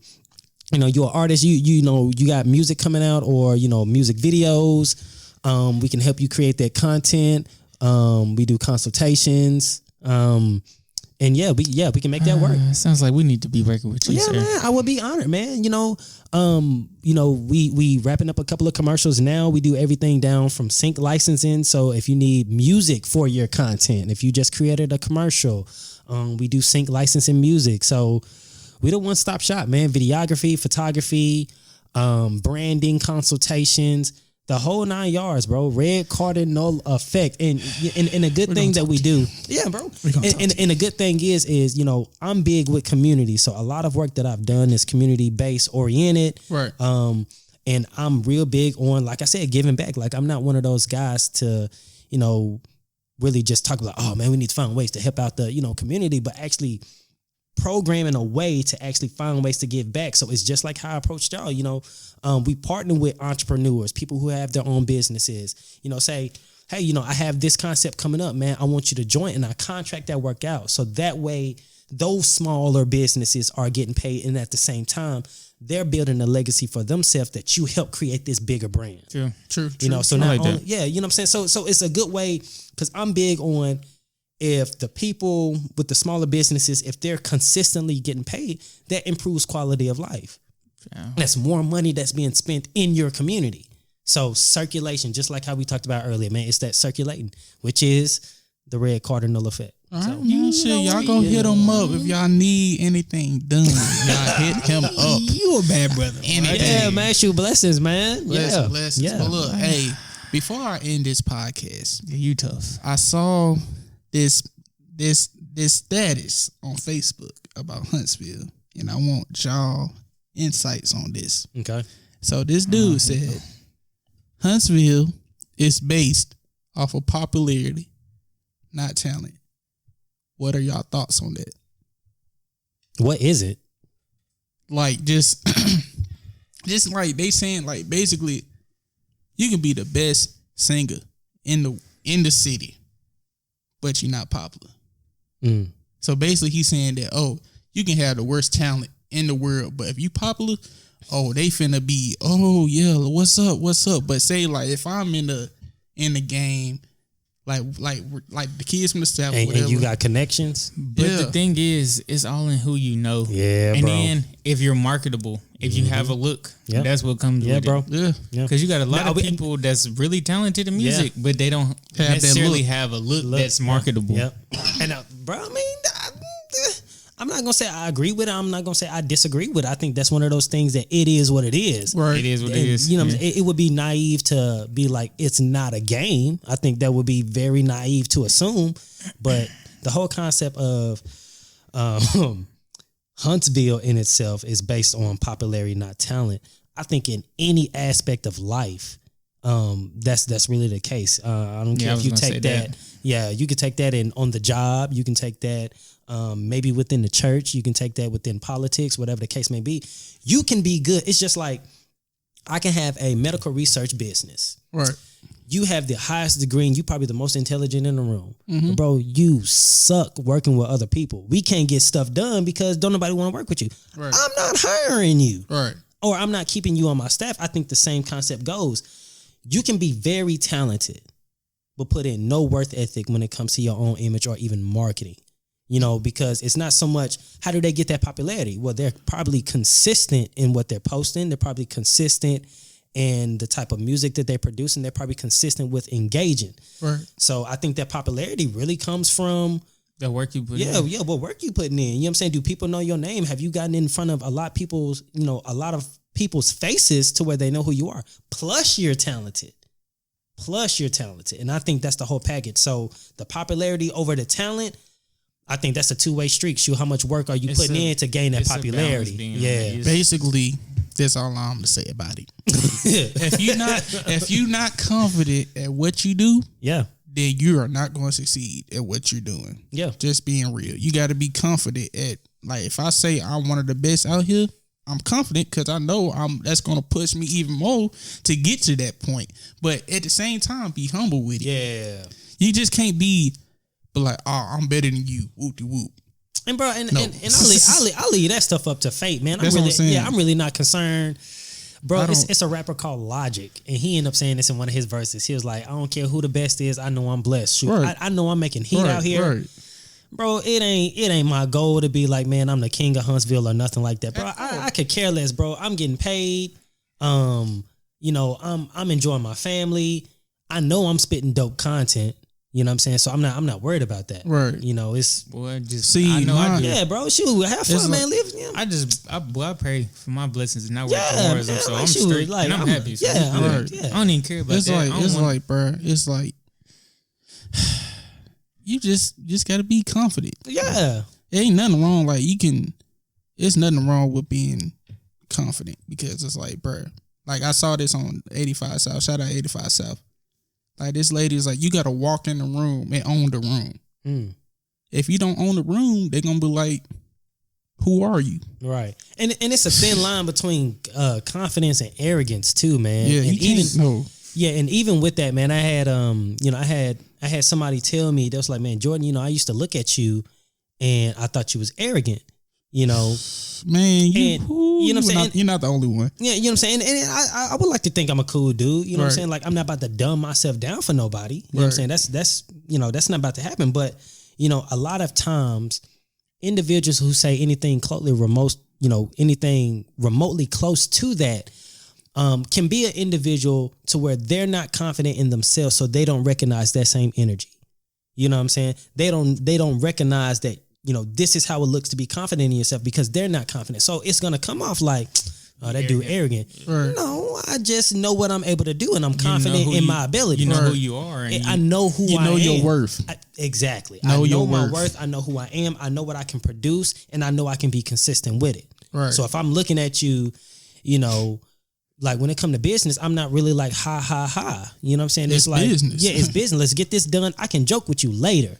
an artist, you got music coming out or music videos. We can help you create that content. We do consultations. And we can make that work. Sounds like we need to be working with you, Yeah, sir. man, I would be honored, man. We wrapping up a couple of commercials now. We do everything down from sync licensing. So if you need music for your content, if you just created a commercial, we do sync licensing music. So we the one-stop shop, man. Videography, photography, branding, consultations, the whole 9 yards, bro. Red Cardinal Effect, and a good thing that we do, yeah, bro. And a good thing is I'm big with community, so a lot of work that I've done is community based oriented, Right. And I'm real big on, like I said, giving back. Like I'm not one of those guys to, really just talk about, oh man, we need to find ways to help out the community, but actually programming a way to actually find ways to give back. So it's just like how I approached y'all, we partner with entrepreneurs, people who have their own businesses, say, hey, I have this concept coming up, man. I want you to join, and I contract that work out. So that way those smaller businesses are getting paid. And at the same time, they're building a legacy for themselves that you help create this bigger brand. True. True. So I not like only, that. yeah, you know what I'm saying? So it's a good way, because I'm big on, if the people with the smaller businesses, if they're consistently getting paid, that improves quality of life. Yeah. That's more money that's being spent in your community. So circulation, just like how we talked about earlier, man, it's that circulating, which is the Red Cardinal Effect. All right, So, man, shit, y'all go hit him up if y'all need anything done. Y'all hit him up. You a bad brother. Anything. Yeah, man, shoot blessings, man. Blessings. Yeah. But look, hey, before I end this podcast, Yeah, you tough. I saw this status on Facebook about Huntsville, and I want y'all insights on this. Okay. So this dude said Huntsville is based off of popularity, not talent. What are y'all thoughts on that? What is it? Like just like they saying, like basically you can be the best singer in the city, but you're not popular. Mm. So basically he's saying that, you can have the worst talent in the world, but if you popular, they finna be, yeah, what's up? But say like if I'm in the game, like the kids from the South, And whatever. you got connections? But Yeah. the thing is, it's all in who you know. Yeah, and bro. then if you're marketable, if you have a look, Yep. that's what comes Yeah, with bro. it. Yeah. Because you got a lot Now, of people that's really talented in music, Yeah. but they don't that necessarily look. have a look that's marketable. Yep. And bro, I mean, I'm not gonna say I agree with it. I'm not gonna say I disagree with it. I think that's one of those things that it is what it is. Right. It is what And, it is. You know, what Yeah. I'm saying? It would be naive to be like it's not a game. I think that would be very naive to assume. But the whole concept of Huntsville in itself is based on popularity, not talent. I think in any aspect of life, that's really the case. I don't Yeah, care I if was you gonna take say that. that. Yeah, you could take that in on the job. You can take that maybe within the church. You can take that within politics, whatever the case may be. You can be good. It's just like I can have a medical research business. Right. You have the highest degree and you probably the most intelligent in the room. But bro, you suck working with other people. We can't get stuff done because don't nobody want to work with you. Right. I'm not hiring you. Right. Or I'm not keeping you on my staff. I think the same concept goes. You can be very talented, but put in no worth ethic when it comes to your own image or even marketing. because it's not so much how do they get that popularity? Well, they're probably consistent in what they're posting. They're probably consistent in the type of music that they're producing. They're probably consistent with engaging. Right. So I think that popularity really comes from the work you put in. Yeah, what work you putting in. You know what I'm saying? Do people know your name? Have you gotten in front of a lot of people's faces to where they know who you are? Plus you're talented. And I think that's the whole package. So the popularity over the talent, I think that's a two-way streak. Shoot, how much work are you putting in to gain that popularity? Yeah. Basically, that's all I'm gonna say about it. if you're not confident at what you do, yeah, then you are not going to succeed at what you're doing. Yeah. Just being real. You got to be confident at, like, if I say I'm one of the best out here, I'm confident because I know that's going to push me even more to get to that point. But at the same time, be humble with it. Yeah. You just can't be like, oh, I'm better than you. Whoop-de-whoop. And bro, and No. I'll leave that stuff up to fate, man. That's what I'm saying. I'm really not concerned. Bro, I don't- it's a rapper called Logic, and he ended up saying this in one of his verses. He was like, I don't care who the best is, I know I'm blessed. Shoot, Right. I know I'm making heat out here. Right. Bro, it ain't my goal to be like, man, I'm the king of Huntsville or nothing like that. Bro, I could care less, bro. I'm getting paid. I'm enjoying my family. I know I'm spitting dope content. You know what I'm saying? So I'm not worried about that. Right. It's Boy, just See, I know I mine- do. yeah, bro. Shoot, have fun, It's man. like- Live. I pray for my blessings and not work Yeah, towards them. man, So like, I'm shoot, straight like, and I'm happy. So yeah, we good. right. yeah. I don't even care about It's that. like, I don't it's want- like, bro, it's like, you just got to be confident. Yeah. There ain't nothing wrong. Like, it's nothing wrong with being confident because it's like, bro, like I saw this on 85 South. Shout out 85 South. Like, this lady is like, you got to walk in the room and own the room. If you don't own the room, they're going to be like, who are you? Right. And it's a thin line between confidence and arrogance too, man. Yeah, and you can't know. Yeah, and even with that, man, I had I had somebody tell me, they was like, man, Jordan, I used to look at you and I thought you was arrogant, Man, And, you know what I'm saying? You're not the only one. Yeah, you know what I'm saying? And I would like to think I'm a cool dude. You know what I'm Right. saying? Like, I'm not about to dumb myself down for nobody. You know what I'm saying? That's that's not about to happen. But, a lot of times individuals who say anything anything remotely close to that can be an individual to where they're not confident in themselves, so they don't recognize that same energy. You know what I'm saying? They don't recognize that, this is how it looks to be confident in yourself because they're not confident. So it's going to come off like, oh, that dude arrogant. Right. No, I just know what I'm able to do and I'm confident in my ability. You know Right. who you are. And I know who You I am. know your worth. Exactly. Know I know your my worth. worth. I know who I am. I know what I can produce and I know I can be consistent with it. Right. So if I'm looking at you, like when it comes to business, I'm not really like ha ha ha. You know what I'm saying? It's like business. Yeah, it's business. Let's get this done. I can joke with you later.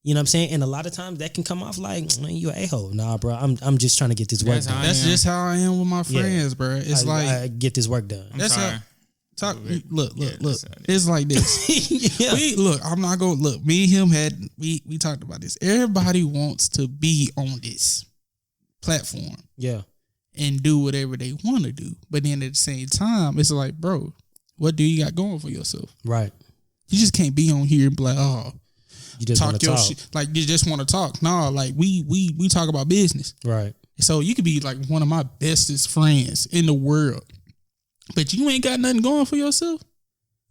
You know what I'm saying? And a lot of times that can come off like, man, you an a-hole. Nah, bro. I'm just trying to get this work That's done. how I That's am. just how I am with my Yeah. friends, bro. It's I get this work done. I'm that's sorry. how. Talk. Look. that's how it It's like this. Yeah. I'm not gonna look. Me and him we talked about this. Everybody wants to be on this platform Yeah. and do whatever they want to do, but then at the same time, it's like, bro, what do you got going for yourself? Right. You just can't be on here and be like, oh, You just want talk to your talk. shit. Like, you just want to talk. No, like we talk about business. Right. So you could be like one of my bestest friends in the world, but you ain't got nothing going for yourself.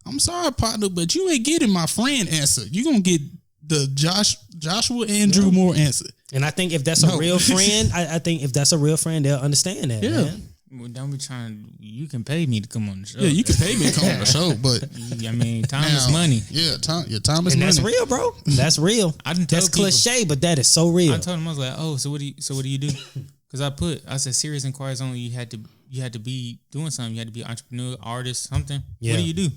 I'm sorry, partner, but you ain't getting my friend answer. You gonna get the Joshua Andrew Moore answer. And I think if that's a real friend, I think if that's a real friend, they'll understand that. Yeah. Man. Well, don't be trying. You can pay me to come on the show. Yeah, you can pay me to come on the show, but I mean, time is now, money. Yeah, your time is And money. that's real, bro. That's real. I didn't tell That's people. cliche, but that is so real. I told him, I was like, oh, so what do you do? Because I said serious inquiries only. You had to be doing something. You had to be an entrepreneur, artist, something. Yeah. What do you do?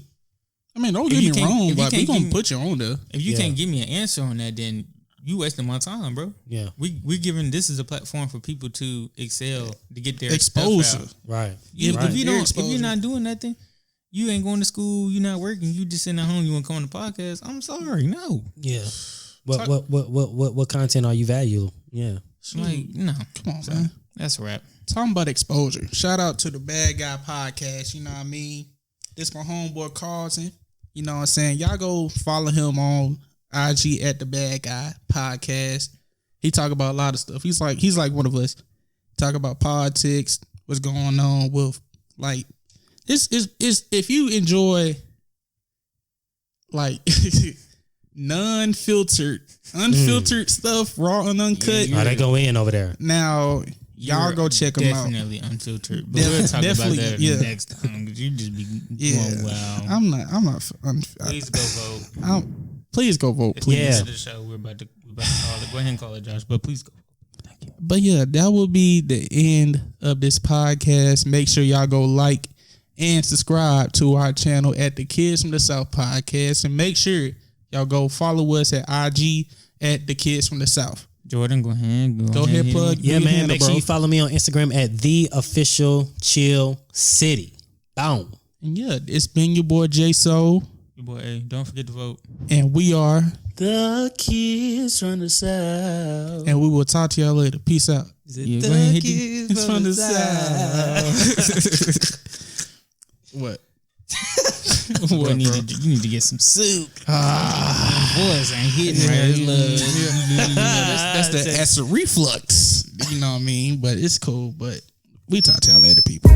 I mean, don't If get you me can't- wrong, if you but we can't gonna give- put you on there. If you Yeah. can't give me an answer on that, then you wasting my time, bro. Yeah. We giving this is a platform for people to excel, to get their Exposure. stuff out. Right. If Right. you Their don't, if exposure. you're not doing nothing, you ain't going to school, you're not working, you just sitting at home, you want to come on the podcast. I'm sorry, no. Yeah. What content are you valuable? Yeah. Like, no. Come on, man. That's a wrap. Talking about exposure. Shout out to the Bad Guy Podcast. You know what I mean? This my homeboy Carlton. You know what I'm saying? Y'all go follow him on IG at the Bad Guy Podcast. He talk about a lot of stuff. He's like one of us. Talk about politics, what's going on with like this is if you enjoy like unfiltered stuff, raw and uncut. Yeah, they go in over there. Now y'all go check them out. Definitely unfiltered. But we'll talk about that next time. You just be going wow. I'm not. Please go vote. Please go vote. Please. Yeah. The show we're about to call it. Go ahead and call it, Josh. But please go. Thank you. But yeah, that will be the end of this podcast. Make sure y'all go like and subscribe to our channel at the Kids from the South podcast, and make sure y'all go follow us at IG at the Kids from the South. Jordan, go ahead, plug. Yeah, man. Make sure you follow me on Instagram at the official Chill City. Boom. And yeah, it's been your boy J Soul. Your boy A. Don't forget to vote. And we are the Kids from the South. And we will talk to y'all later. Peace out. Yeah, the Kids from the South. What? What, you need to get some soup. Boys ain't hitting right. That's the acid reflux. You know what I mean? But it's cool. But we talk to y'all later, people.